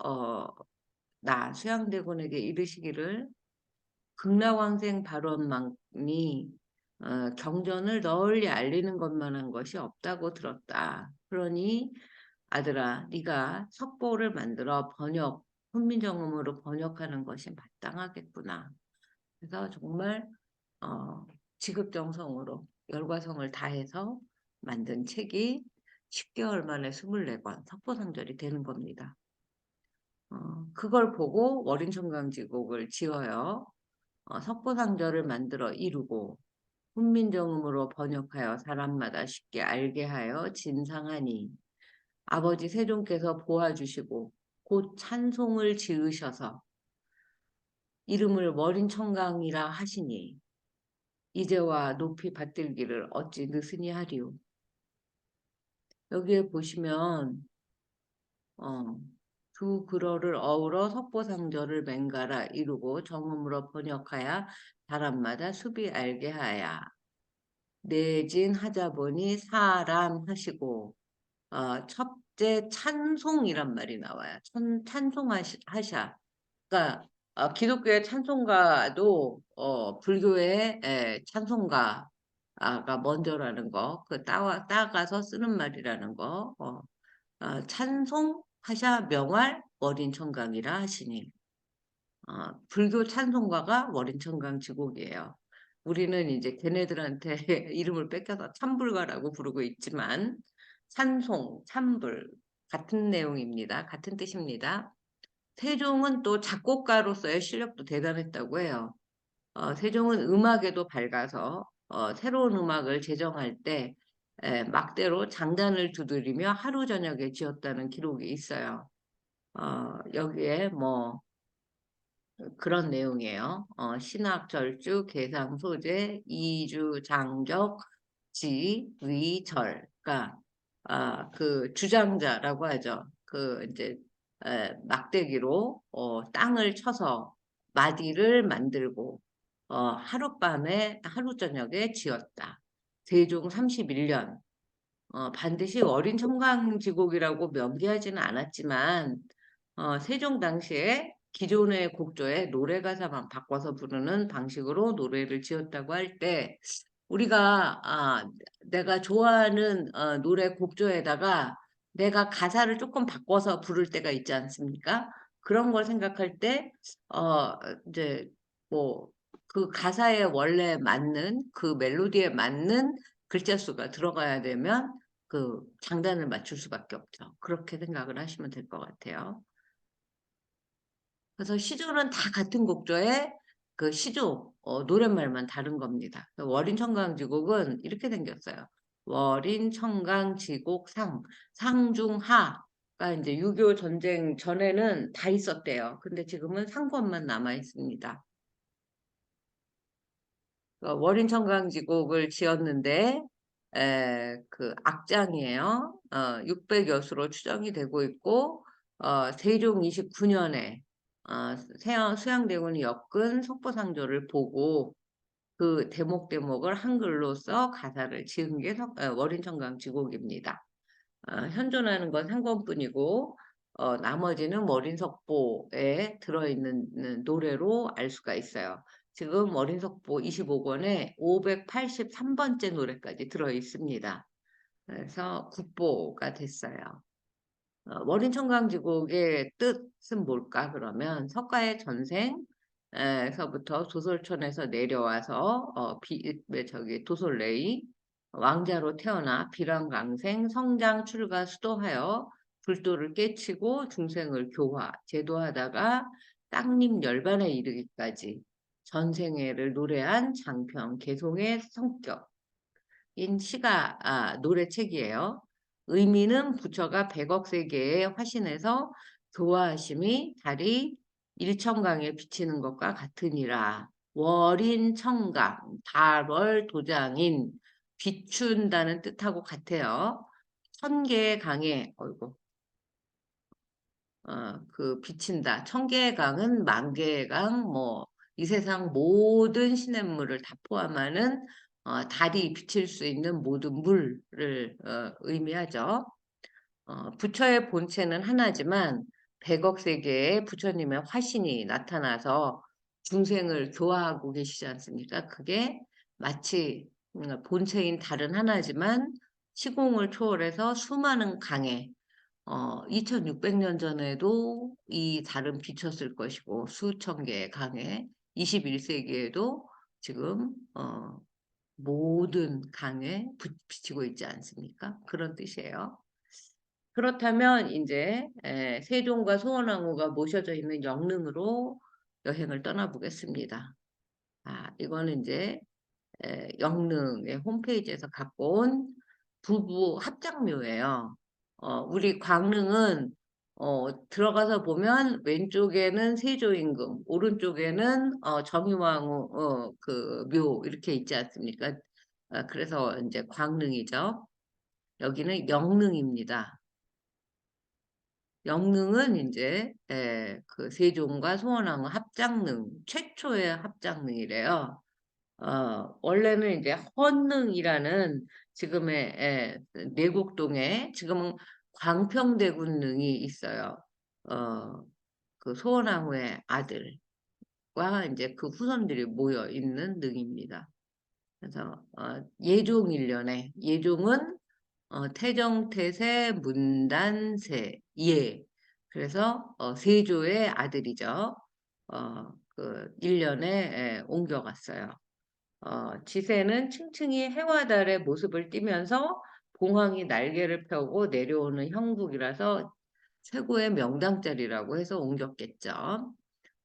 나 수양대군에게 이르시기를 극락왕생 발언만이 경전을 널리 알리는 것만한 것이 없다고 들었다. 그러니 아들아, 네가 석보를 만들어 훈민정음으로 번역하는 것이 마땅하겠구나. 그래서 정말 어, 지극정성으로 열과성을 다해서 만든 책이 10개월 만에 24권 석보상절이 되는 겁니다. 그걸 보고 월인청강지곡을 지어요. 석고상절을 만들어 이루고 훈민정음으로 번역하여 사람마다 쉽게 알게 하여 진상하니 아버지 세종께서 보아주시고 곧 찬송을 지으셔서 이름을 월인청강이라 하시니 이제와 높이 받들기를 어찌 느으니 하리요. 여기에 보시면 어, 두 글어를 어우러 석보상절을 맹가라 이루고 정음으로 번역하여 사람마다 수비 알게 하야 내진 하자 보니 사람 하시고 첫째 찬송이란 말이 나와요. 찬송하샤. 그러니까 기독교의 찬송가도 불교의 찬송가가 먼저라는 거, 그 따가서 쓰는 말이라는 거. 찬송하샤 명활 월인청강이라 하시니. 불교 찬송가가 월인청강 지곡이에요. 우리는 이제 걔네들한테 이름을 뺏겨서 참불가라고 부르고 있지만 찬송, 참불 같은 내용입니다. 같은 뜻입니다. 세종은 또 작곡가로서의 실력도 대단했다고 해요. 세종은 음악에도 밝아서 새로운 음악을 제정할 때 막대로 장단을 두드리며 하루 저녁에 지었다는 기록이 있어요. 여기에 뭐 그런 내용이에요. 신학, 절주, 계상, 소재, 이주, 장적, 지, 위, 절. 그러니까 그 주장자라고 하죠. 그 이제 막대기로 땅을 쳐서 마디를 만들고 하룻밤에 하루 저녁에 지었다. 세종 31년. 반드시 어린 청강지곡이라고 명기하지는 않았지만 세종 당시에 기존의 곡조에 노래 가사만 바꿔서 부르는 방식으로 노래를 지었다고 할 때 우리가 내가 좋아하는 노래 곡조에다가 내가 가사를 조금 바꿔서 부를 때가 있지 않습니까? 그런 걸 생각할 때 이제 뭐 그 가사에 원래 맞는 그 멜로디에 맞는 글자 수가 들어가야 되면 그 장단을 맞출 수밖에 없죠. 그렇게 생각을 하시면 될 것 같아요. 그래서 시조는 다 같은 곡조에 그 시조 노랫말만 다른 겁니다. 월인청강지곡은 이렇게 생겼어요. 월인청강지곡 상중하가 이제 6.25 전쟁 전에는 다 있었대요. 근데 지금은 상권만 남아 있습니다. 월인청강지곡을 지었는데 그 악장이에요. 600여 수로 추정이 되고 있고 세종 29년에 수양대군이 엮은 속보상조를 보고 그 대목을 한글로 써 가사를 지은 게 월인청강지곡입니다. 현존하는 건 한 권뿐이고 나머지는 월인석보에 들어있는 노래로 알 수가 있어요. 지금 월인석보 25권에 583번째 노래까지 들어있습니다. 그래서 국보가 됐어요. 월인청강지곡의 뜻은 뭘까 그러면 석가의 전생에서부터 도솔천에서 내려와서 도솔레이 왕자로 태어나 비랑강생 성장 출가 수도하여 불도를 깨치고 중생을 교화 제도하다가 땅림 열반에 이르기까지 전생애를 노래한 장평 개송의 성격 인 시가 노래책이에요. 의미는 부처가 100억 세계에 화신해서 교화하심이 달이 일천강에 비치는 것과 같으니라. 월인청강, 달월 도장인 비춘다는 뜻하고 같아요. 천 개의 강에 그 비친다. 천 개의 강은 만 개의 강, 뭐 이 세상 모든 시냇물을 다 포함하는 달이 비칠 수 있는 모든 물을 의미하죠. 부처의 본체는 하나지만 100억 세계의 부처님의 화신이 나타나서 중생을 교화하고 계시지 않습니까? 그게 마치 본체인 달은 하나지만 시공을 초월해서 수많은 강에 2600년 전에도 이 달은 비쳤을 것이고 수천 개의 강에 21세기에도 지금 모든 강에 비치고 있지 않습니까? 그런 뜻이에요. 그렇다면 이제 세종과 소원왕후가 모셔져 있는 영릉으로 여행을 떠나보겠습니다. 이거는 이제 영릉의 홈페이지에서 갖고 온 부부 합장묘예요. 우리 광릉은 들어가서 보면 왼쪽에는 세조임금, 오른쪽에는 정유왕후 그 묘 이렇게 있지 않습니까? 그래서 이제 광릉이죠. 여기는 영릉입니다. 영릉은 이제 그 세종과 소원왕후 합장릉 최초의 합장릉이래요. 원래는 이제 헌릉이라는 지금의 내곡동에 지금은 광평대군릉이 있어요. 어, 그 소원왕후의 아들과 이제 그 후손들이 모여 있는 능입니다. 그래서 예종 1년에 예종은 태정태세 문단세 예. 그래서 세조의 아들이죠. 그 1년에 옮겨갔어요. 지세는 층층이 해와 달의 모습을 띠면서 봉황이 날개를 펴고 내려오는 형국이라서 최고의 명당자리라고 해서 옮겼겠죠.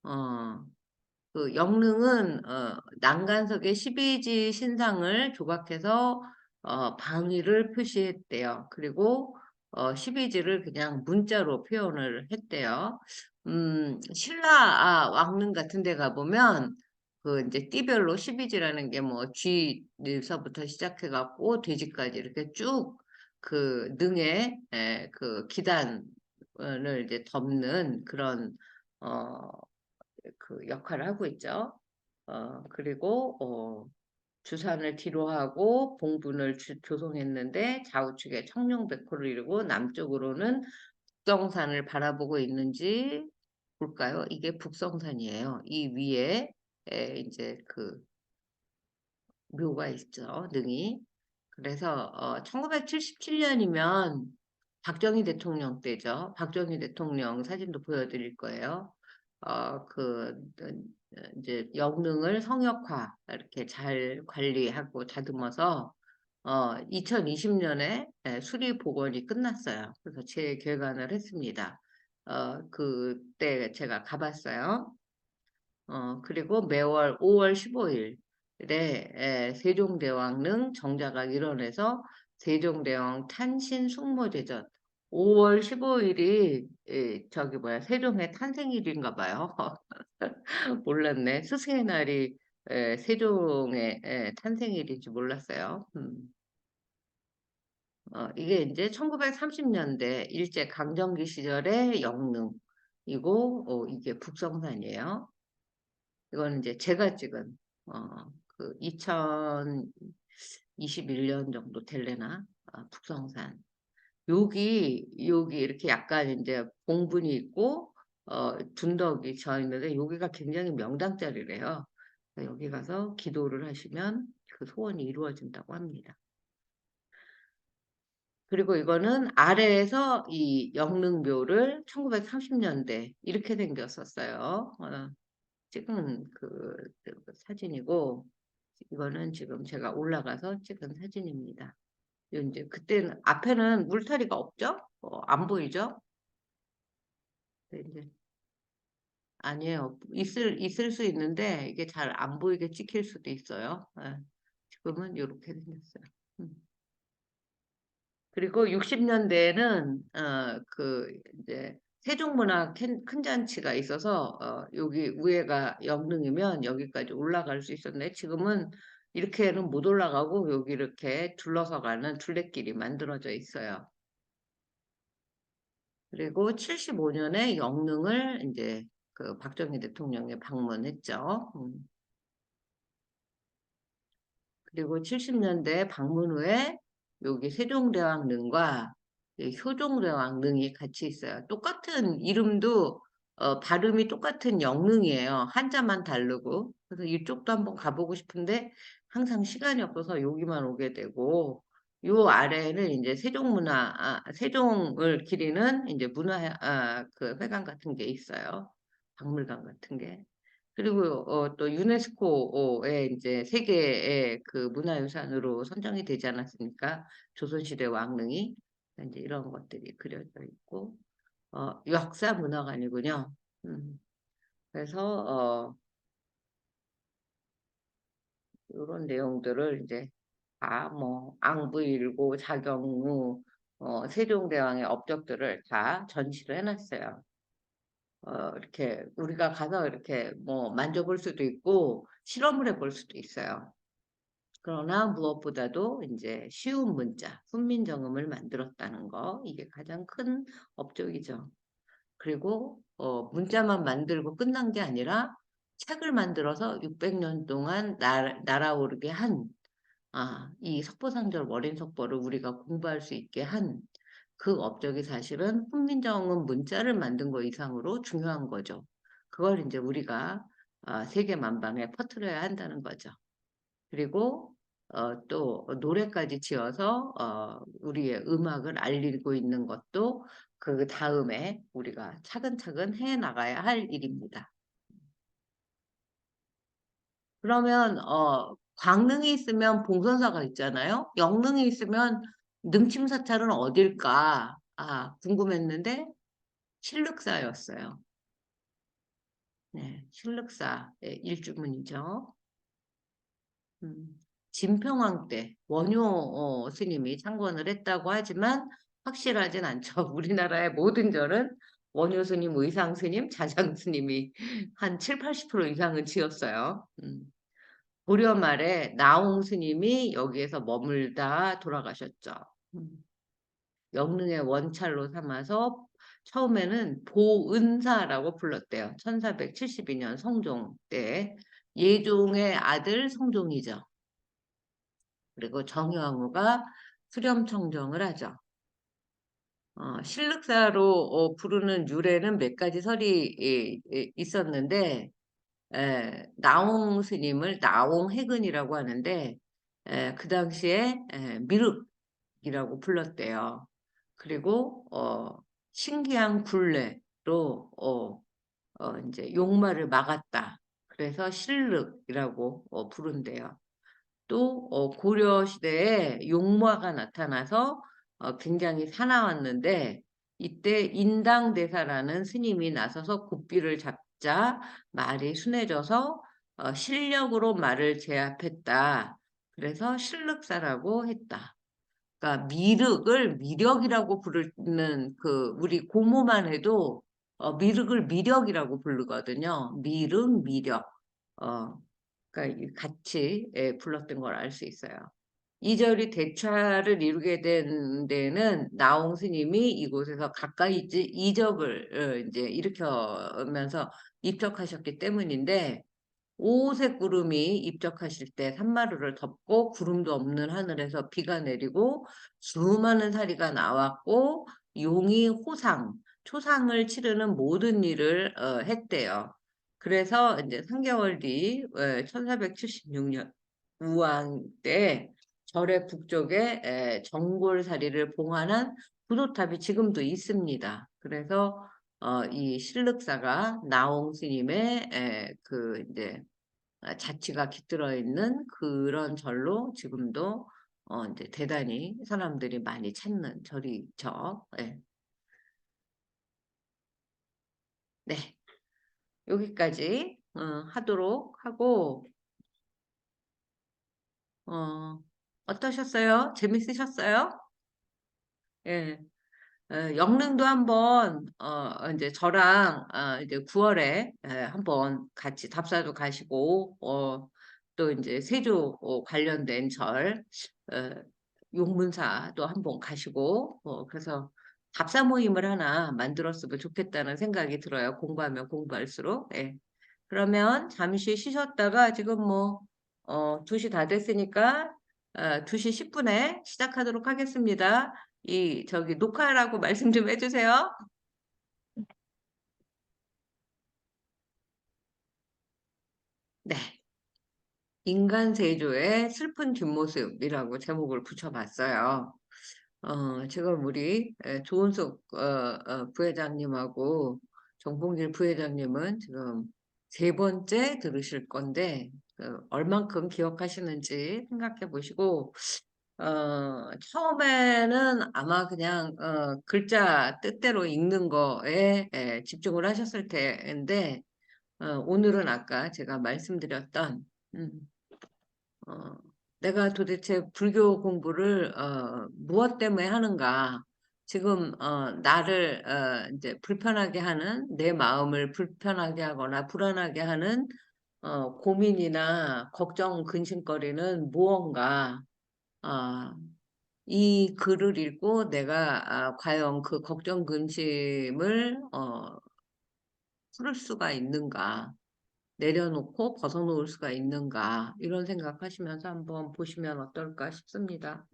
어, 그 영릉은 난간석의 12지 신상을 조각해서 방위를 표시했대요. 그리고 12지를 그냥 문자로 표현을 했대요. 신라 왕릉 같은 데 가보면 그 이제 띠별로 12지라는 게 뭐 쥐서부터 시작해갖고 돼지까지 이렇게 쭉 그 능에 그 기단을 이제 덮는 그런 어, 그 역할을 하고 있죠. 그리고 주산을 뒤로 하고 봉분을 조성했는데 좌우측에 청룡백호를 이루고 남쪽으로는 북성산을 바라보고 있는지 볼까요? 이게 북성산이에요. 이 위에 이제 그 묘가 있죠. 능이. 그래서 1977년이면 박정희 대통령 때죠. 박정희 대통령 사진도 보여드릴 거예요. 이제 영릉을 성역화 이렇게 잘 관리하고 다듬어서 2020년에 수리 복원이 끝났어요. 그래서 재개관을 했습니다. 그때 제가 가봤어요. 그리고 매월 5월 15일에 세종대왕릉 정자가 일원해서 세종대왕 탄신 숙모제전 5월 15일이 저기 뭐야 세종의 탄생일인가 봐요. 몰랐네. 스승의 날이 세종의 탄생일인지 몰랐어요. 이게 이제 1930년대 일제 강점기 시절의 영릉이고 이게 북성산이에요. 이거는 이제 제가 찍은 그 2021년 정도 될래나 북성산 여기 이렇게 약간 이제 봉분이 있고 둔덕이 져 있는데 여기가 굉장히 명당자리래요. 여기 가서 기도를 하시면 그 소원이 이루어진다고 합니다. 그리고 이거는 아래에서 이 영릉묘를 1930년대 이렇게 생겼었어요. 찍은 그 사진이고 이거는 지금 제가 올라가서 찍은 사진입니다. 이제 그때는 앞에는 울타리가 없죠? 안 보이죠? 네, 이제 아니에요. 있을 수 있는데 이게 잘 안 보이게 찍힐 수도 있어요. 지금은 이렇게 생겼어요. 음. 그리고 60년대에는 그 이제 세종문화 큰 잔치가 있어서 여기 위에가 영릉이면 여기까지 올라갈 수 있었는데 지금은 이렇게는 못 올라가고 여기 이렇게 둘러서 가는 둘레길이 만들어져 있어요. 그리고 75년에 영릉을 이제 그 박정희 대통령이 방문했죠. 그리고 70년대 방문 후에 여기 세종대왕릉과 효종대왕릉이 같이 있어요. 똑같은 이름도 발음이 똑같은 영릉이에요. 한자만 다르고. 그래서 이쪽도 한번 가보고 싶은데 항상 시간이 없어서 여기만 오게 되고 요 아래에는 이제 세종을 기리는 이제 그 회관 같은 게 있어요. 박물관 같은 게. 그리고 또 유네스코에 이제 세계의 그 문화유산으로 선정이 되지 않았습니까? 조선시대 왕릉이. 이제 이런 것들이 그려져 있고, 역사 문화관이군요. 그래서 이런 내용들을 이제 다 뭐 앙부일고 자경무 세종대왕의 업적들을 다 전시를 해놨어요. 이렇게 우리가 가서 이렇게 뭐 만져볼 수도 있고 실험을 해볼 수도 있어요. 그러나 무엇보다도 이제 쉬운 문자, 훈민정음을 만들었다는 거, 이게 가장 큰 업적이죠. 그리고 문자만 만들고 끝난 게 아니라 책을 만들어서 600년 동안 날아오르게 한, 이 석보상절 월인석보를 우리가 공부할 수 있게 한 그 업적이 사실은 훈민정음 문자를 만든 거 이상으로 중요한 거죠. 그걸 이제 우리가 세계 만방에 퍼뜨려야 한다는 거죠. 그리고 또 노래까지 지어서 우리의 음악을 알리고 있는 것도 그 다음에 우리가 차근차근 해 나가야 할 일입니다. 그러면 광능이 있으면 봉선사가 있잖아요. 영능이 있으면 능침사찰은 어딜까? 궁금했는데 신륵사였어요. 네, 신륵사 일주문이죠. 음, 진평왕 때 원효 스님이 창건을 했다고 하지만 확실하진 않죠. 우리나라의 모든 절은 원효 스님, 의상 스님, 자장 스님이 한 7, 80% 이상은 지었어요. 고려 말에 나홍 스님이 여기에서 머물다 돌아가셨죠. 음, 영릉의 원찰로 삼아서 처음에는 보은사라고 불렀대요. 1472년 성종 때 예종의 아들 성종이죠. 그리고 정효왕후가 수렴청정을 하죠. 신륵사로 부르는 유래는 몇 가지 설이 있었는데 나홍 스님을 나홍해근이라고 하는데 그 당시에 미륵이라고 불렀대요. 그리고 신기한 굴레로 이제 용마를 막았다. 그래서 신륵이라고 부른대요. 또 고려 시대에 용마가 나타나서 굉장히 사나웠는데 이때 인당대사라는 스님이 나서서 고삐를 잡자 말이 순해져서 실력으로 말을 제압했다. 그래서 실륵사라고 했다. 그러니까 미륵을 미력이라고 부르는 그 우리 고모만 해도 미륵을 미력이라고 부르거든요. 미륵, 미력. 어, 그러니까 같이 불렀던 걸 알 수 있어요. 이절이 대차를 이루게 된 데는 나홍 스님이 이곳에서 가까이 이적을 이제 일으켜면서 입적하셨기 때문인데 오색 구름이 입적하실 때 산마루를 덮고 구름도 없는 하늘에서 비가 내리고 수많은 사리가 나왔고 용이 호상, 초상을 치르는 모든 일을 했대요. 그래서 이제 3개월 뒤 1476년 우왕 때 절의 북쪽에 정골사리를 봉안한 구도탑이 지금도 있습니다. 그래서 이 실륵사가 나홍 스님의 그 이제 자취가 깃들어 있는 그런 절로 지금도 이제 대단히 사람들이 많이 찾는 절이죠. 네. 네, 여기까지 하도록 하고 어, 어떠셨어요? 재밌으셨어요? 예. 영릉도 한번 이제 저랑 이제 9월에 한번 같이 답사도 가시고 또 이제 세조 관련된 절 어, 용문사도 한번 가시고 그래서 답사 모임을 하나 만들었으면 좋겠다는 생각이 들어요. 공부하면 공부할수록. 예. 그러면 잠시 쉬셨다가 지금 뭐 2시 다 됐으니까 2시 10분에 시작하도록 하겠습니다. 저기 녹화라고 말씀 좀 해주세요. 네. 인간 세조의 슬픈 뒷모습이라고 제목을 붙여봤어요. 지금 우리 조은숙 부회장님하고 정봉길 부회장님은 지금 3번째 들으실 건데 얼만큼 기억하시는지 생각해 보시고 처음에는 아마 그냥 글자 뜻대로 읽는 거에 집중을 하셨을 텐데 오늘은 아까 제가 말씀드렸던 음, 어, 내가 도대체 불교 공부를 무엇 때문에 하는가? 지금 나를 이제 불편하게 하는 내 마음을 불편하게 하거나 불안하게 하는 고민이나 걱정, 근심거리는 무언가? 아, 이 글을 읽고 내가 과연 그 걱정, 근심을 풀을 수가 있는가? 내려놓고 벗어놓을 수가 있는가? 이런 생각하시면서 한번 보시면 어떨까 싶습니다.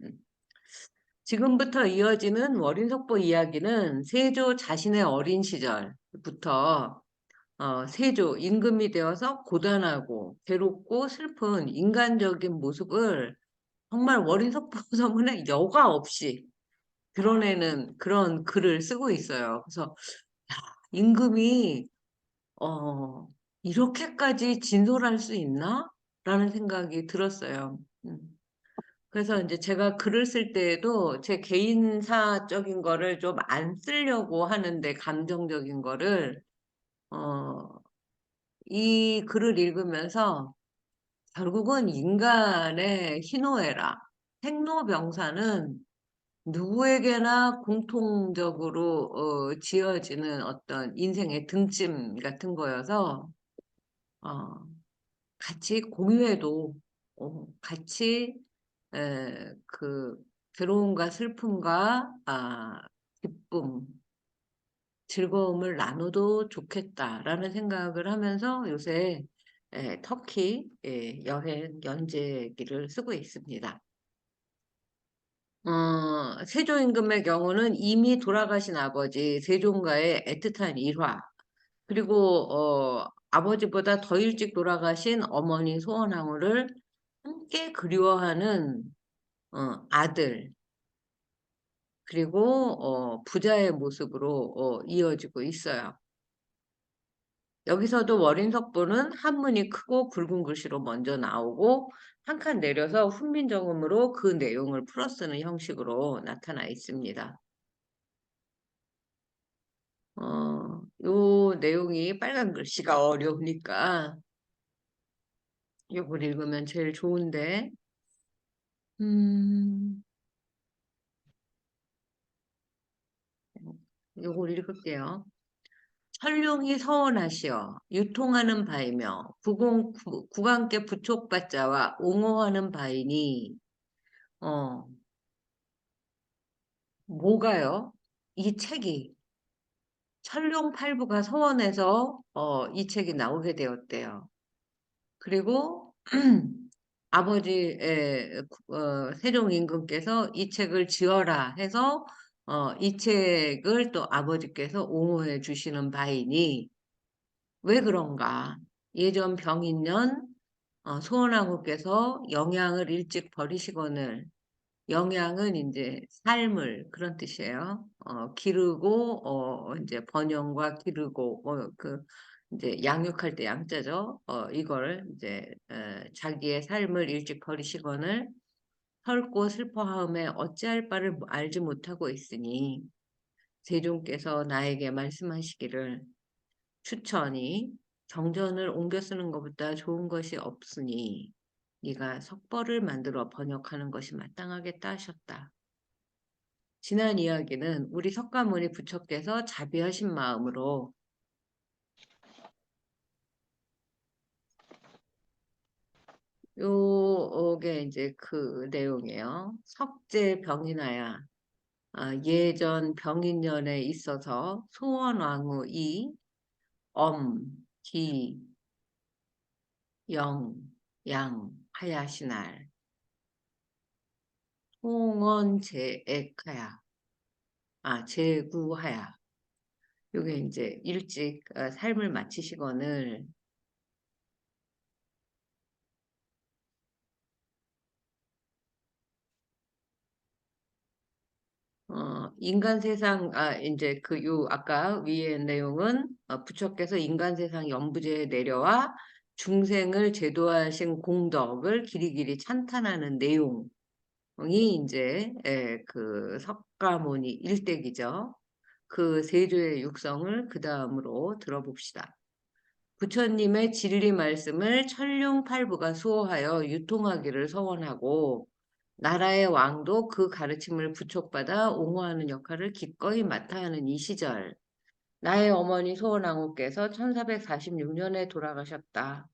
지금부터 이어지는 월인석보 이야기는 세조 자신의 어린 시절부터 세조 임금이 되어서 고단하고 괴롭고 슬픈 인간적인 모습을 정말 월인석보 서문에 여과 없이 드러내는 그런 글을 쓰고 있어요. 그래서 임금이 어, 이렇게까지 진솔할 수 있나? 라는 생각이 들었어요. 그래서 이제 제가 글을 쓸 때에도 제 개인사적인 거를 좀 안 쓰려고 하는데, 감정적인 거를, 어, 이 글을 읽으면서 결국은 인간의 희노애락, 생로병사는 누구에게나 공통적으로 지어지는 어떤 인생의 등짐 같은 거여서, 어, 같이 공유해도 같이 그 괴로움과 슬픔과 기쁨, 즐거움을 나눠도 좋겠다라는 생각을 하면서 요새 터키 여행 연재기를 쓰고 있습니다. 세조 임금의 경우는 이미 돌아가신 아버지 세종과의 애틋한 일화, 그리고 아버지보다 더 일찍 돌아가신 어머니 소원왕후를 함께 그리워하는 아들, 그리고 부자의 모습으로 이어지고 있어요. 여기서도 월인석보는 한문이 크고 굵은 글씨로 먼저 나오고 한 칸 내려서 훈민정음으로 그 내용을 풀어쓰는 형식으로 나타나 있습니다. 요 내용이 빨간 글씨가 어려우니까 요걸 읽으면 제일 좋은데, 음, 요걸 읽을게요. 천룡이 서원하시어 유통하는 바이며 국왕께 부촉받자와 옹호하는 바이니 어 뭐가요? 이 책이 천룡팔부가 서원해서 이 책이 나오게 되었대요. 그리고 아버지 세종 임금께서 이 책을 지어라 해서 이 책을 또 아버지께서 옹호해 주시는 바이니 왜 그런가? 예전 병인년 소원왕후께서 영양을 일찍 버리시거늘, 영양은 이제 삶을 그런 뜻이에요. 기르고 이제 번영과 기르고 그 이제 양육할 때 양자죠. 이걸 이제 자기의 삶을 일찍 버리시거늘 헐고 슬퍼하음에 어찌할 바를 알지 못하고 있으니 세종께서 나에게 말씀하시기를 추천이 정전을 옮겨 쓰는 것보다 좋은 것이 없으니 네가 석벌을 만들어 번역하는 것이 마땅하겠다 하셨다. 지난 이야기는 우리 석가모니 부처께서 자비하신 마음으로 요게 이제 그 내용이에요. 석제 병인하야 예전 병인년에 있어서 소원왕후 이 엄, 기, 영, 양 하야시날 홍언제액하야 제구하야 요게 이제 일찍 삶을 마치시거늘 인간 세상 이제 그 요 아까 위의 내용은 부처께서 인간 세상 연부제에 내려와 중생을 제도하신 공덕을 길이길이 찬탄하는 내용. 이제 그 석가모니 일대기죠. 그 세조의 육성을 그 다음으로 들어봅시다. 부처님의 진리 말씀을 천룡팔부가 수호하여 유통하기를 서원하고 나라의 왕도 그 가르침을 부촉받아 옹호하는 역할을 기꺼이 맡아 하는 이 시절 나의 어머니 소원왕후께서 1446년에 돌아가셨다.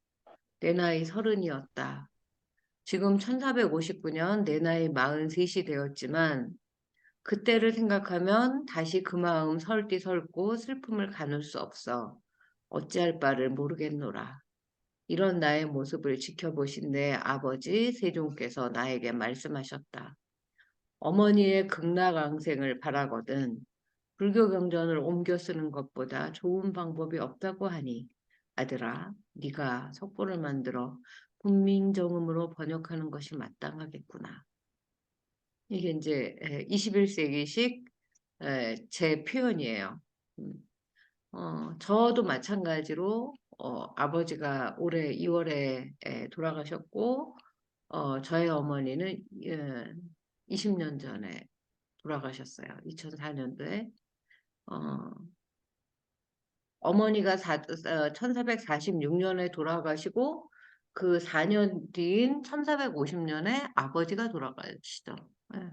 내 나이 30이었다. 지금 1459년 내 나이 43이 되었지만 그때를 생각하면 다시 그 마음 설디설고 슬픔을 가눌 수 없어. 어찌할 바를 모르겠노라. 이런 나의 모습을 지켜보신 내 아버지 세종께서 나에게 말씀하셨다. 어머니의 극락왕생을 바라거든 불교 경전을 옮겨 쓰는 것보다 좋은 방법이 없다고 하니 아들아, 네가 석고를 만들어 국민정음으로 번역하는 것이 마땅하겠구나. 이게 이제 21세기식 제 표현이에요. 음, 저도 마찬가지로 아버지가 올해 2월에 돌아가셨고 저의 어머니는 20년 전에 돌아가셨어요. 2004년도에. 어머니가 1446년에 돌아가시고 그 4년 뒤인 1450년에 아버지가 돌아가시죠. 예.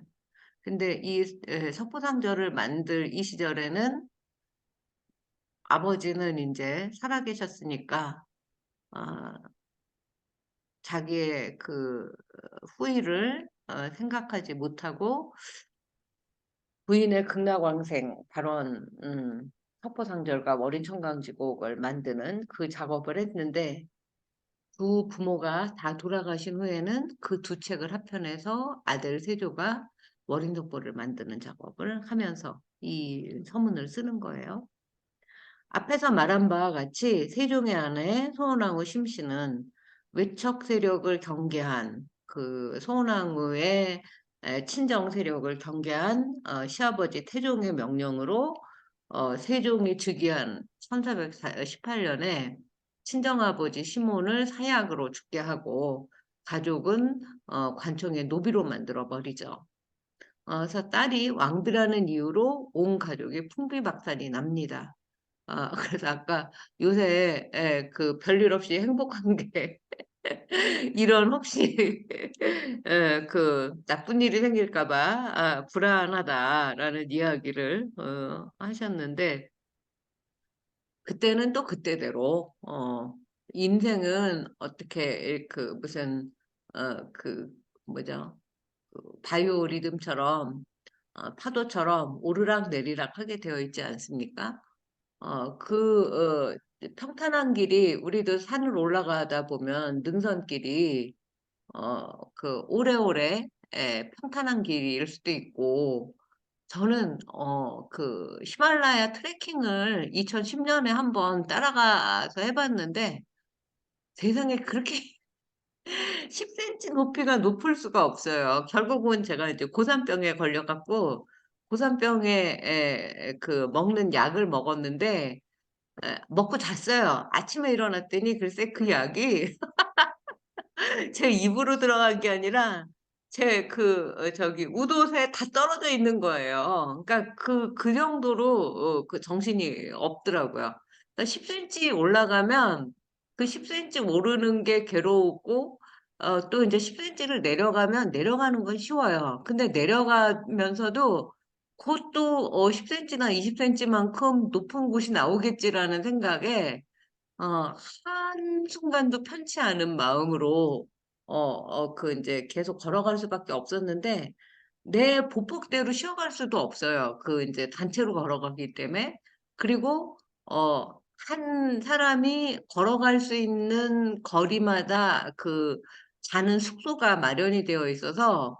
근데 이 석고상절을 만들 이 시절에는 아버지는 이제 살아계셨으니까 어, 자기의 그 후일을 생각하지 못하고 부인의 극락왕생 발언 석고상절과 월인청강지곡을 만드는 그 작업을 했는데 두 부모가 다 돌아가신 후에는 그 두 책을 합편해서 아들 세조가 월인족보를 만드는 작업을 하면서 이 서문을 쓰는 거예요. 앞에서 말한 바와 같이 세종의 아내 소원왕후 심씨는 외척 세력을 경계한 그 소원왕후의 친정 세력을 경계한 시아버지 태종의 명령으로 세종이 즉위한 1418년에 친정아버지 시몬을 사약으로 죽게 하고 가족은 관청의 노비로 만들어 버리죠. 그래서 딸이 왕비라는 이유로 온 가족이 풍비박산이 납니다. 그래서 아까 요새 그 별일 없이 행복한 게 이런 혹시 그 나쁜 일이 생길까 봐 불안하다라는 이야기를 하셨는데 그때는 또 그때대로 인생은 어떻게 그 무슨 그 뭐죠? 그 바이오 리듬처럼 파도처럼 오르락 내리락 하게 되어 있지 않습니까? 평탄한 길이 우리도 산을 올라가다 보면 능선길이 그 오래오래 평탄한 길일 수도 있고 저는 그 히말라야 트레킹을 2010년에 한번 따라가서 해봤는데 세상에 그렇게 10cm 높이가 높을 수가 없어요. 결국은 제가 이제 고산병에 걸려갖고 고산병에 그 먹는 약을 먹었는데 먹고 잤어요. 아침에 일어났더니 글쎄 그 약이 제 입으로 들어간 게 아니라 제 저기 우도새에 다 떨어져 있는 거예요. 그러니까 그 정도로 그 정신이 없더라고요. 그러니까 10cm 올라가면 그 10cm 오르는 게 괴로우고 또 이제 10cm를 내려가면 내려가는 건 쉬워요. 근데 내려가면서도 곧 또 10cm나 20cm만큼 높은 곳이 나오겠지라는 생각에 한순간도 편치 않은 마음으로, 이제 계속 걸어갈 수밖에 없었는데, 내 보폭대로 쉬어갈 수도 없어요. 그 이제 단체로 걸어가기 때문에. 그리고, 한 사람이 걸어갈 수 있는 거리마다 그 자는 숙소가 마련이 되어 있어서,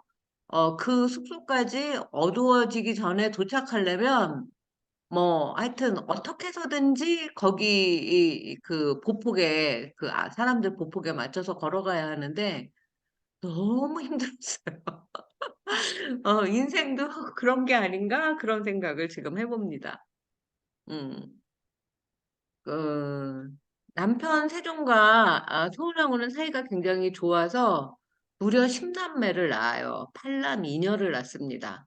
그 숙소까지 어두워지기 전에 도착하려면 뭐 하여튼 어떻게 해서든지 거기 그 보폭에 사람들 보폭에 맞춰서 걸어가야 하는데 너무 힘들었어요. 인생도 그런 게 아닌가 그런 생각을 지금 해봅니다. 음, 그 남편 세종과 소은왕후는 사이가 굉장히 좋아서 무려 10남매를 낳아요. 8남 2녀를 낳습니다.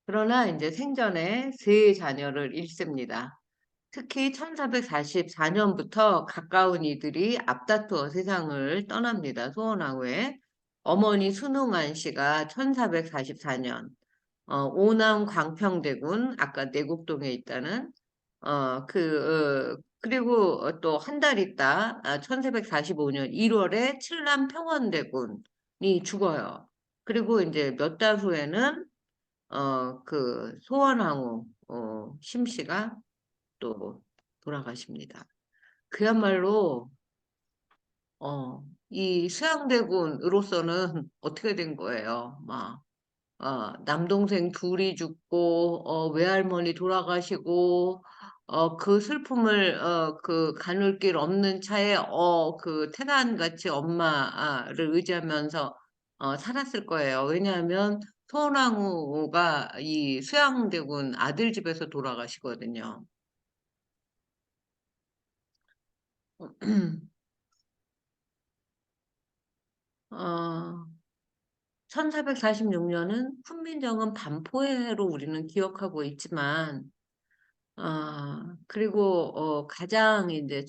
그러나 이제 생전에 세 자녀를 잃습니다. 특히 1444년부터 가까운 이들이 앞다투어 세상을 떠납니다. 소원왕후에 어머니 순응한 씨가 1444년 오남 광평대군 아까 내곡동에 있다는 그리고 또 한 달 있다 1445년 1월에 칠남 평원대군이 죽어요. 그리고 이제 몇 달 후에는 그 소원왕후 심씨가 또 돌아가십니다. 그야말로 이 수양대군으로서는 어떻게 된 거예요? 막 남동생 둘이 죽고 외할머니 돌아가시고 그 슬픔을 그 가눌 길 없는 차에 그 태단같이 엄마를 의지하면서 살았을 거예요. 왜냐하면 소원왕후가 이 수양대군 아들 집에서 돌아가시거든요. 어, 1446년은 훈민정음 반포해로 우리는 기억하고 있지만, 그리고, 가장 이제,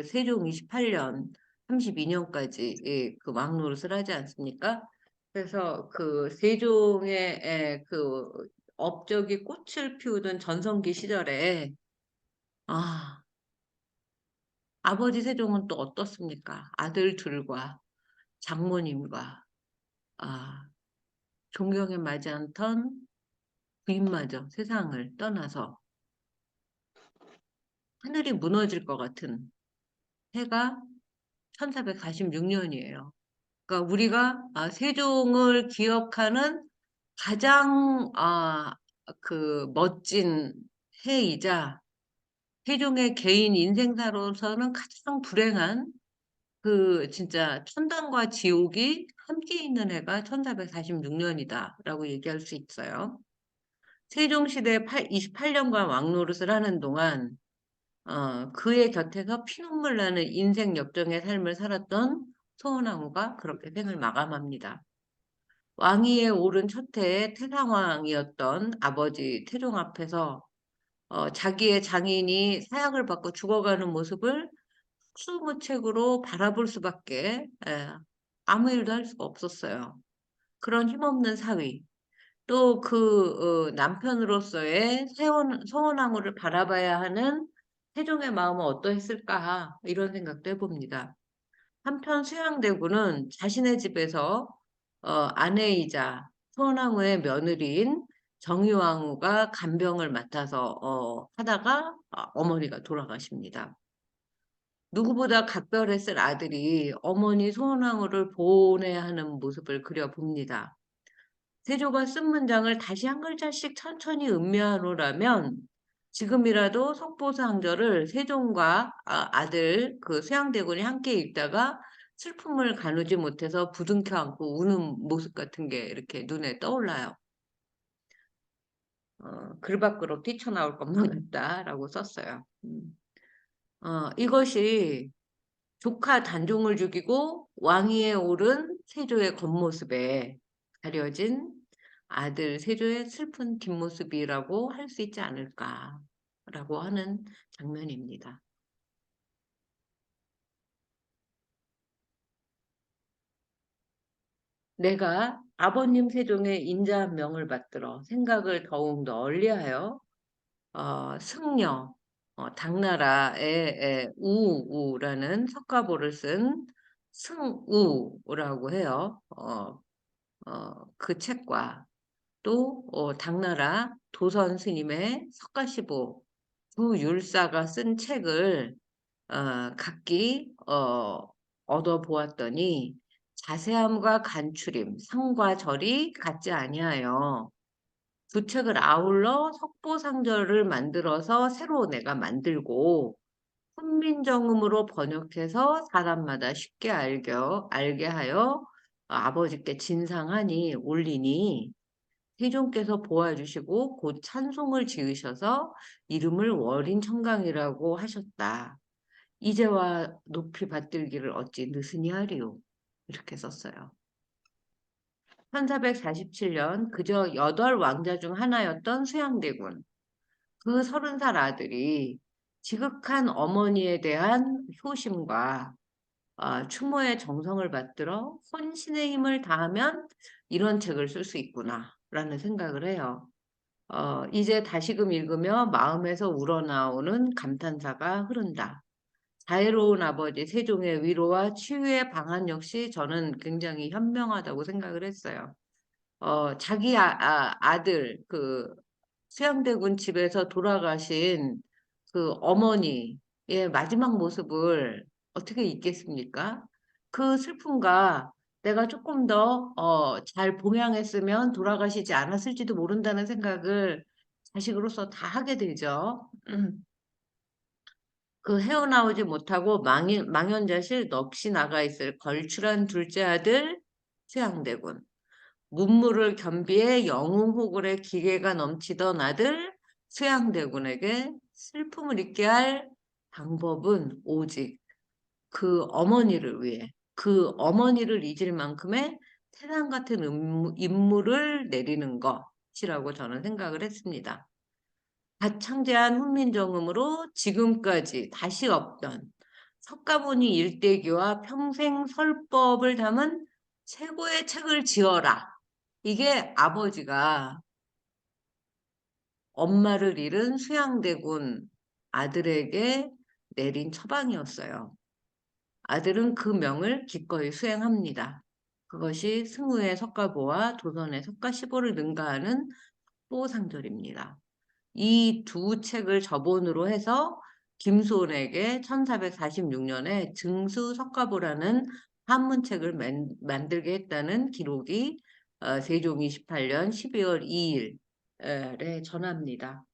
세종 28년, 32년까지 그 왕노릇을 하지 않습니까? 그래서 그 세종의 그 업적이 꽃을 피우던 전성기 시절에, 아, 아버지 세종은 또 어떻습니까? 아들 둘과 장모님과, 아, 존경에 맞지 않던 부인마저 세상을 떠나서 하늘이 무너질 것 같은 해가 1446년이에요. 그러니까 우리가 세종을 기억하는 가장 그 멋진 해이자 세종의 개인 인생사로서는 가장 불행한 그 진짜 천당과 지옥이 함께 있는 해가 1446년이다라고 얘기할 수 있어요. 세종시대 28년간 왕노릇을 하는 동안 그의 곁에서 피눈물 나는 인생 역정의 삶을 살았던 소원왕후가 그렇게 생을 마감합니다. 왕위에 오른 첫 해에 태상왕이었던 아버지 태종 앞에서 자기의 장인이 사약을 받고 죽어가는 모습을 수무책으로 바라볼 수밖에 아무 일도 할 수가 없었어요. 그런 힘없는 사위, 또 그 남편으로서의 서원왕후를 바라봐야 하는 세종의 마음은 어떠했을까 이런 생각도 해봅니다. 한편 수양대군은 자신의 집에서 아내이자 서원왕후의 며느리인 정유왕후가 간병을 맡아서 하다가 어머니가 돌아가십니다. 누구보다 각별했을 아들이 어머니 소원왕후를 보내야 하는 모습을 그려봅니다. 세조가 쓴 문장을 다시 한 글자씩 천천히 음미하노라면 지금이라도 속보상절을 세종과 아들 그 수양대군이 함께 읽다가 슬픔을 가누지 못해서 부둥켜 안고 우는 모습 같은 게 이렇게 눈에 떠올라요. 글 밖으로 뛰쳐나올 것만 같다라고 썼어요. 이것이 조카 단종을 죽이고 왕위에 오른 세조의 겉모습에 가려진 아들 세조의 슬픈 뒷모습이라고 할 수 있지 않을까라고 하는 장면입니다. 내가 아버님 세종의 인자한 명을 받들어 생각을 더욱 널리하여 승려 당나라의 우우라는 석가보를 쓴 승우라고 해요. 그 책과 또 당나라 도선 스님의 석가시보 구율사가 쓴 책을 각기 얻어보았더니 자세함과 간추림, 성과 절이 같지 아니하여 두 책을 아울러 석보상절을 만들어서 새로 내가 만들고 훈민정음으로 번역해서 사람마다 쉽게 알게 하여 아버지께 진상하니 올리니 세종께서 보아주시고 곧 찬송을 지으셔서 이름을 월인청강이라고 하셨다. 이제와 높이 받들기를 어찌 느슨히 하리요. 이렇게 썼어요. 1447년 그저 8왕자 중 하나였던 수양대군. 그 30살 아들이 지극한 어머니에 대한 효심과 추모의 정성을 받들어 혼신의 힘을 다하면 이런 책을 쓸 수 있구나라는 생각을 해요. 이제 다시금 읽으며 마음에서 우러나오는 감탄사가 흐른다. 자애로운 아버지 세종의 위로와 치유의 방안 역시 저는 굉장히 현명하다고 생각을 했어요. 자기 아들, 수양대군 집에서 돌아가신 그 어머니의 마지막 모습을 어떻게 잊겠습니까? 그 슬픔과 내가 조금 더, 잘 봉양했으면 돌아가시지 않았을지도 모른다는 생각을 자식으로서 다 하게 되죠. 그 헤어나오지 못하고 망연자실 넋이 나가 있을 걸출한 둘째 아들 수양대군. 문무를 겸비해 영웅호굴의 기계가 넘치던 아들 수양대군에게 슬픔을 잊게 할 방법은 오직 그 어머니를 위해 그 어머니를 잊을 만큼의 태산 같은 인물을 내리는 것이라고 저는 생각을 했습니다. 가창제한 훈민정음으로 지금까지 다시 없던 석가모니 일대기와 평생 설법을 담은 최고의 책을 지어라. 이게 아버지가 엄마를 잃은 수양대군 아들에게 내린 처방이었어요. 아들은 그 명을 기꺼이 수행합니다. 그것이 승우의 석가보와 도선의 석가시보를 능가하는 보상절입니다. 이 두 책을 저본으로 해서 김소은에게 1446년에 증수석가보라는 한문책을 만들게 했다는 기록이 세종 28년 12월 2일에 전합니다.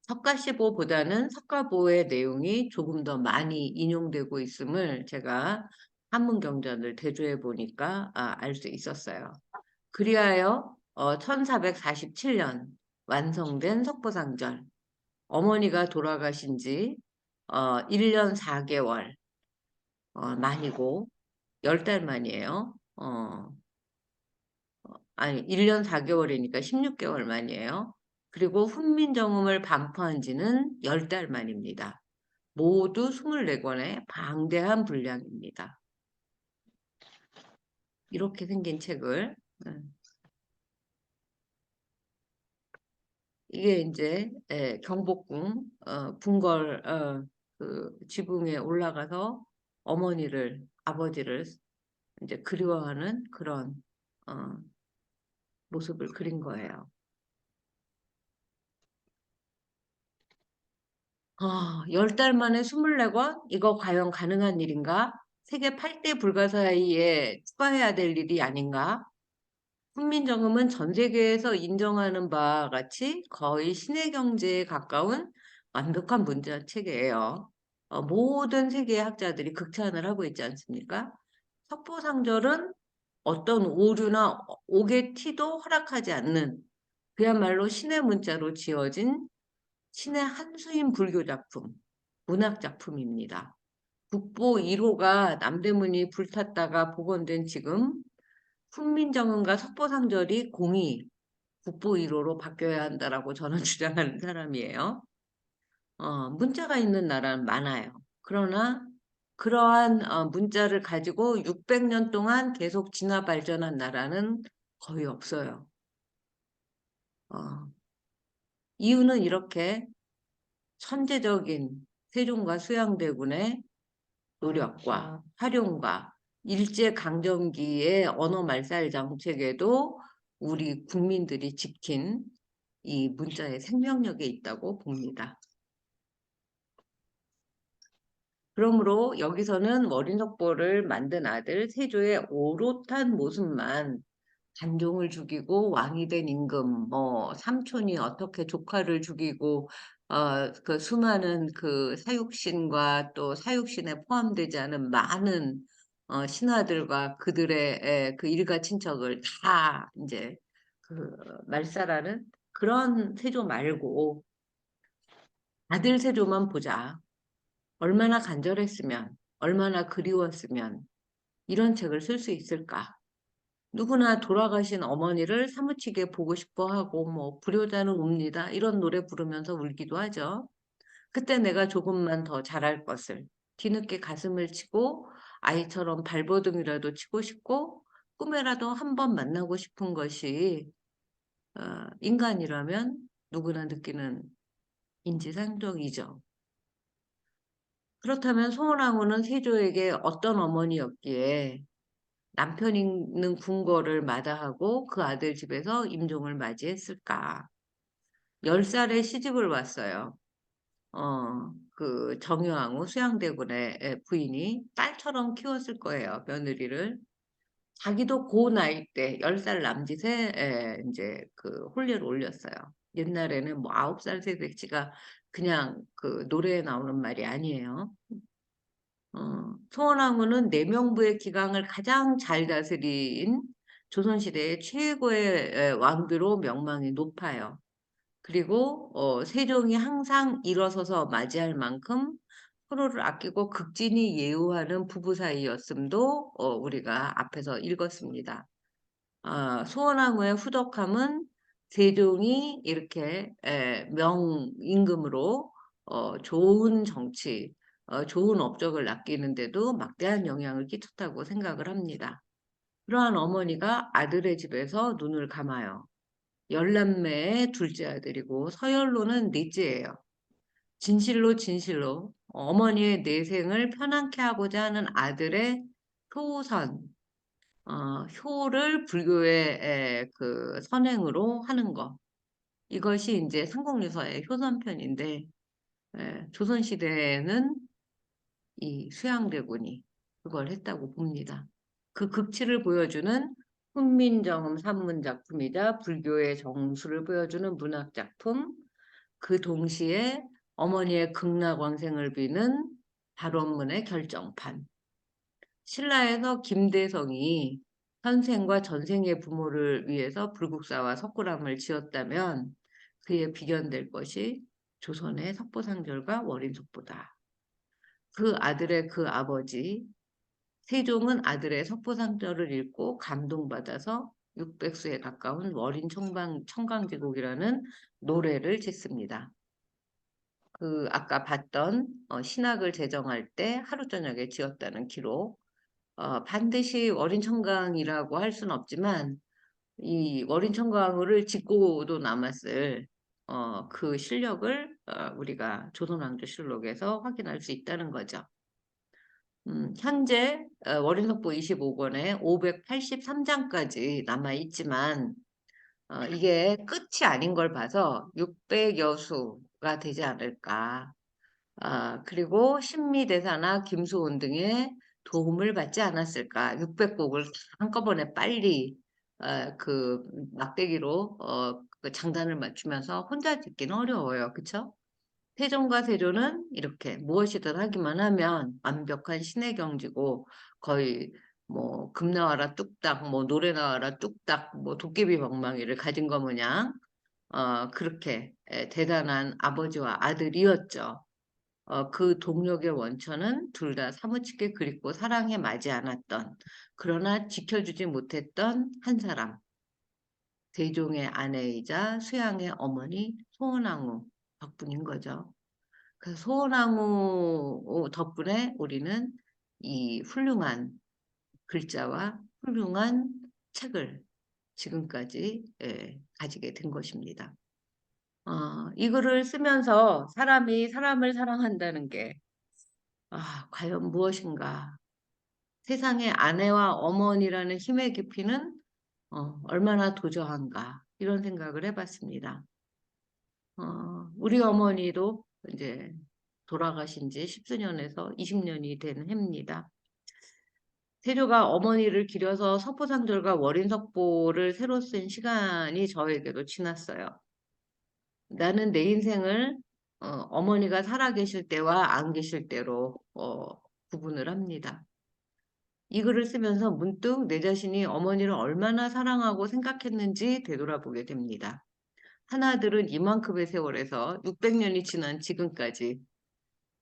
석가시보보다는 석가보의 내용이 조금 더 많이 인용되고 있음을 제가 한문경전을 대조해 보니까 알 수 있었어요. 그리하여 1447년 완성된 석보상절, 어머니가 돌아가신 지 1년 4개월 만이고 10달 만이에요. 아니 1년 4개월이니까 16개월 만이에요. 그리고 훈민정음을 반포한 지는 10달 만입니다. 모두 24권의 방대한 분량입니다. 이렇게 생긴 책을 이게 이제 경복궁 궁궐 그 지붕에 올라가서 어머니를 아버지를 이제 그리워하는 그런 어, 모습을 그린 거예요. 10달 만에 24권? 이거 과연 가능한 일인가? 세계 8대 불가사의에 추가해야 될 일이 아닌가? 훈민정음은 전 세계에서 인정하는 바와 같이 거의 신의 경제에 가까운 완벽한 문자 체계예요. 모든 세계의 학자들이 극찬을 하고 있지 않습니까? 석보상절은 어떤 오류나 옥의 티도 허락하지 않는 그야말로 신의 문자로 지어진 신의 한수인 불교 작품, 문학 작품입니다. 국보 1호가 남대문이 불탔다가 복원된 지금 훈민정음과 석보상절이 공이 국보 1호로 바뀌어야 한다라고 저는 주장하는 사람이에요. 문자가 있는 나라는 많아요. 그러나 그러한 문자를 가지고 600년 동안 계속 진화 발전한 나라는 거의 없어요. 이유는 이렇게 천재적인 세종과 수양대군의 노력과 활용과 일제강점기의 언어말살 정책에도 우리 국민들이 지킨 이 문자의 생명력에 있다고 봅니다. 그러므로 여기서는 어린석보를 만든 아들 세조의 오롯한 모습만 단종을 죽이고 왕이 된 임금, 삼촌이 어떻게 조카를 죽이고, 그 수많은 그 사육신과 또 사육신에 포함되지 않은 많은 신하들과 그들의 그 일가 친척을 다 이제 그 말살하는 그런 세조 말고 아들 세조만 보자. 얼마나 간절했으면, 얼마나 그리웠으면 이런 책을 쓸 수 있을까? 누구나 돌아가신 어머니를 사무치게 보고 싶어 하고, 뭐, 불효자는 웁니다. 이런 노래 부르면서 울기도 하죠. 그때 내가 조금만 더 잘할 것을. 뒤늦게 가슴을 치고, 아이처럼 발버둥이라도 치고 싶고, 꿈에라도 한번 만나고 싶은 것이, 인간이라면 누구나 느끼는 인지상정이죠. 그렇다면 소원왕후는 세조에게 어떤 어머니였기에 남편 있는 궁궐을 마다하고 그 아들 집에서 임종을 맞이했을까? 10살에 시집을 왔어요. 그 정여왕후 수양대군의 부인이 딸처럼 키웠을 거예요, 며느리를. 자기도 고 나이 때 10살 남짓에 이제 그 혼례를 올렸어요. 옛날에는 뭐 9살 새댁지가 그냥 그 노래에 나오는 말이 아니에요. 소원왕후는 내명부의 기강을 가장 잘 다스린 조선시대의 최고의 왕비로 명망이 높아요. 그리고 세종이 항상 일어서서 맞이할 만큼 서로를 아끼고 극진히 예우하는 부부 사이였음도 우리가 앞에서 읽었습니다. 소원왕후의 후덕함은 세종이 이렇게 명임금으로 좋은 정치, 좋은 업적을 남기는데도 막대한 영향을 끼쳤다고 생각을 합니다. 그러한 어머니가 아들의 집에서 눈을 감아요. 열남매의 둘째 아들이고 서열로는 넷째예요. 진실로 진실로 어머니의 내생을 편안케 하고자 하는 아들의 효선, 효를 불교의 그 선행으로 하는 것. 이것이 이제 삼국유서의 효선편인데, 조선시대에는 이 수양대군이 그걸 했다고 봅니다. 그 극치를 보여주는 훈민정음 산문 작품이자 불교의 정수를 보여주는 문학 작품, 그 동시에 어머니의 극락왕생을 비는 발원문의 결정판. 신라에서 김대성이 현생과 전생의 부모를 위해서 불국사와 석굴암을 지었다면 그에 비견될 것이 조선의 석보상절과 월인석보다. 그 아들의 그 아버지 세종은 아들의 석보상절을 읽고 감동받아서 600수에 가까운 월인 청강제곡이라는 노래를 짓습니다. 그 아까 봤던 신학을 제정할 때 하루 저녁에 지었다는 기록. 반드시 월인청강이라고 할 수는 없지만 이 월인청강을 짓고도 남았을 그 실력을 우리가 조선왕조실록에서 확인할 수 있다는 거죠. 현재 월인석보 25권에 583장까지 남아 있지만 이게 끝이 아닌 걸 봐서 600여 수가 되지 않을까. 그리고 신미대사나 김수훈 등의 도움을 받지 않았을까. 600곡을 한꺼번에 빨리 그 막대기로 그 장단을 맞추면서 혼자 짓기는 어려워요. 그쵸? 세종과 세조는 이렇게 무엇이든 하기만 하면 완벽한 신의 경지고 거의 뭐 금 나와라 뚝딱 뭐 노래 나와라 뚝딱 뭐 도깨비 방망이를 가진 거 마냥 그렇게 대단한 아버지와 아들이었죠. 그 동력의 원천은 둘 다 사무치게 그립고 사랑에 맞지 않았던, 그러나 지켜주지 못했던 한 사람, 세종의 아내이자 수양의 어머니 소원왕후 덕분인 거죠. 그 소원왕후 덕분에 우리는 이 훌륭한 글자와 훌륭한 책을 지금까지 가지게 된 것입니다. 이 글을 쓰면서 사람이 사람을 사랑한다는 게 과연 무엇인가? 세상의 아내와 어머니라는 힘의 깊이는 얼마나 도저한가? 이런 생각을 해봤습니다. 우리 어머니도 이제 돌아가신 지 10수년에서 20년이 된 해입니다. 세조가 어머니를 기려서 석보상절과 월인석보를 새로 쓴 시간이 저에게도 지났어요. 나는 내 인생을 어머니가 살아계실 때와 안 계실 때로 구분을 합니다. 이 글을 쓰면서 문득 내 자신이 어머니를 얼마나 사랑하고 생각했는지 되돌아보게 됩니다. 하나들은 이만큼의 세월에서 600년이 지난 지금까지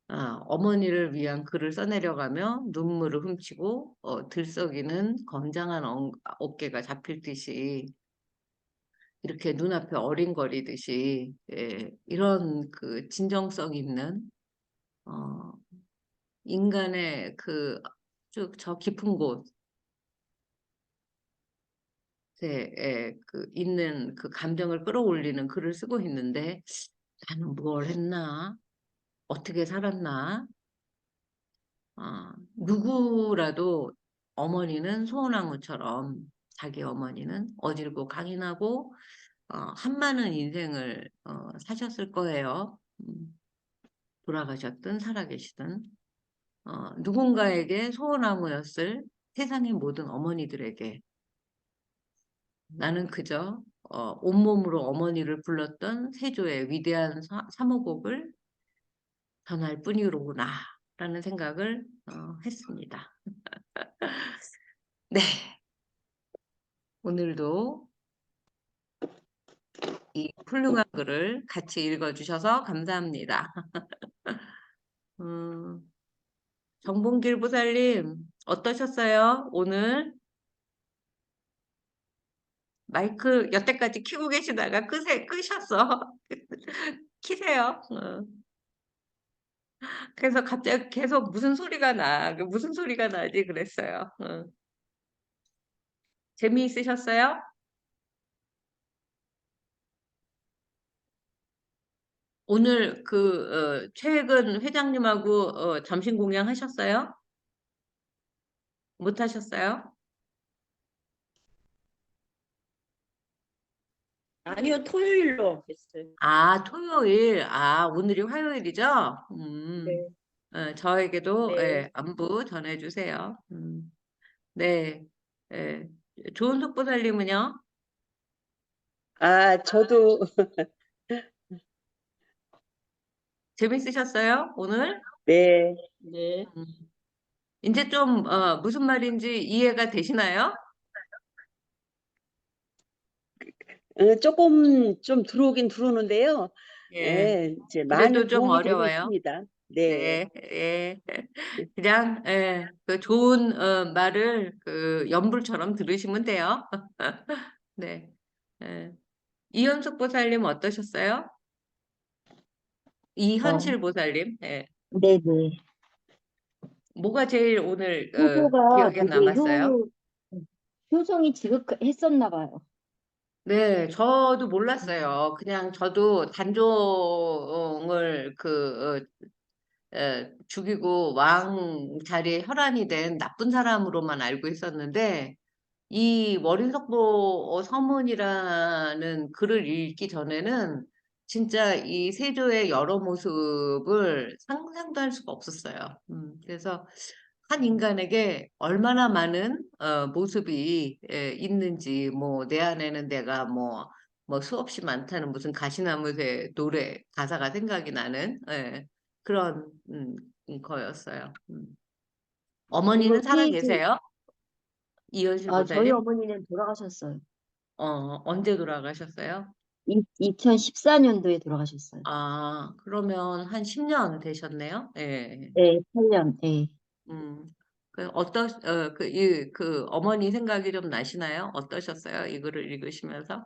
어머니를 위한 글을 써내려가며 눈물을 훔치고 들썩이는 건장한 어깨가 잡힐 듯이 이렇게 눈앞에 어린거리듯이 이런 그 진정성 있는 어, 인간의 그 쭉 저 깊은 곳에 그 있는 그 감정을 끌어올리는 글을 쓰고 있는데 나는 뭘 했나? 어떻게 살았나? 누구라도 어머니는 소원나무처럼 자기 어머니는 어질고 강인하고 한많은 인생을 사셨을 거예요. 돌아가셨든 살아계시든 누군가에게 소원나무였을 세상의 모든 어머니들에게 나는 그저 온몸으로 어머니를 불렀던 세조의 위대한 사무곡을 전할 뿐이로구나 라는 생각을 했습니다. 네, 오늘도 이 훌륭한 글을 같이 읽어주셔서 감사합니다. 음, 정봉길 보살님 어떠셨어요? 오늘 마이크 여태까지 켜고 계시다가 끄셨어. 키세요. 그래서 갑자기 계속 무슨 소리가 나, 무슨 소리가 나지 그랬어요. 재미있으셨어요? 오늘 최근 회장님하고 점심 공양 하셨어요? 못 하셨어요? 아니요, 토요일로 했어요. 토요일. 오늘이 화요일이죠? 네, 저에게도 네. 안부 전해주세요. 네. 예. 좋은 속보살님은요? 저도, 재밌으셨어요? 오늘? 네, 네. 음, 이제 좀 무슨 말인지 이해가 되시나요? 조금 좀 들어오긴 들어오는데요. 예. 예, 이제 그래도 많은 좀 도움이 되고 어려워요. 있습니다. 네, 네, 예. 네. 그냥, 그 좋은 말을 그 연불처럼 들으시면 돼요. 네. 예. 이현숙 보살님 어떠셨어요? 어, 이현실 보살님. 예. 네네. 뭐가 제일 오늘 효도가 기억에 되게 남았어요? 효성이 지극했었나 봐요. 네, 저도 음. 몰랐어요. 그냥 저도 단종을 죽이고 왕 자리에 혈안이 된 나쁜 사람으로만 알고 있었는데, 이 월인석보 서문이라는 글을 읽기 전에는 진짜 이 세조의 여러 모습을 상상도 할 수가 없었어요. 그래서 한 인간에게 얼마나 많은 모습이 있는지, 뭐 내 안에는 내가 뭐 수없이 많다는 무슨 가시나무새 노래 가사가 생각이 나는 그런 거였어요. 어머니는 그리고 살아 페이지, 계세요? 이현실 저희 보살님? 어머니는 돌아가셨어요. 언제 돌아가셨어요? 2014년도에 돌아가셨어요. 그러면 한 10년 되셨네요? 예. 네, 8년. 네. 음. 그 어머니 생각이 좀 나시나요? 어떠셨어요? 이 글을 읽으시면서?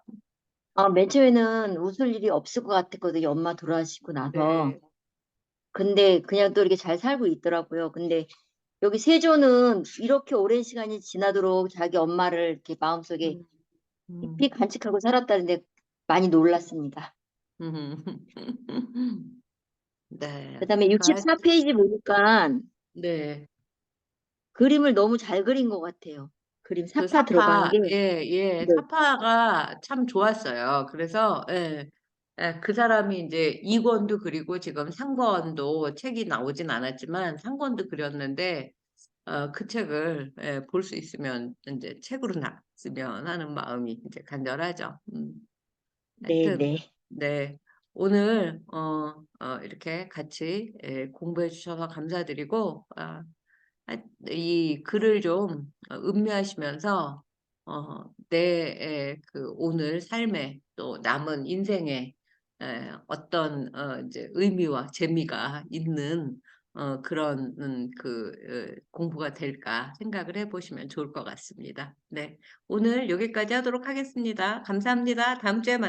맨 처음에는 웃을 일이 없을 것 같았거든요. 엄마 돌아가시고 나서. 네. 근데 그냥 또 이렇게 잘 살고 있더라고요. 근데 여기 세조는 이렇게 오랜 시간이 지나도록 자기 엄마를 이렇게 마음속에 음, 깊이 음, 간직하고 살았다는데 많이 놀랐습니다. 음. 네. 그다음에 그러니까 64페이지 보니까 네. 그림을 너무 잘 그린 것 같아요. 그림 그 사파 들어간 사파, 게. 예, 예, 네, 사파가 참 좋았어요. 그래서, 그 사람이 이제 2권도 그리고 지금 3권도 책이 나오진 않았지만 3권도 그렸는데, 그 책을, 볼 수 있으면 이제 책으로 나왔으면 하는 마음이 이제 간절하죠. 네, 하여튼, 네. 네. 오늘, 이렇게 같이 공부해 주셔서 감사드리고, 이 글을 좀 음미하시면서 내 그 오늘 삶에 또 남은 인생에 어떤 이제 의미와 재미가 있는 그런 공부가 될까 생각을 해보시면 좋을 것 같습니다. 네, 오늘 여기까지 하도록 하겠습니다. 감사합니다. 다음 주에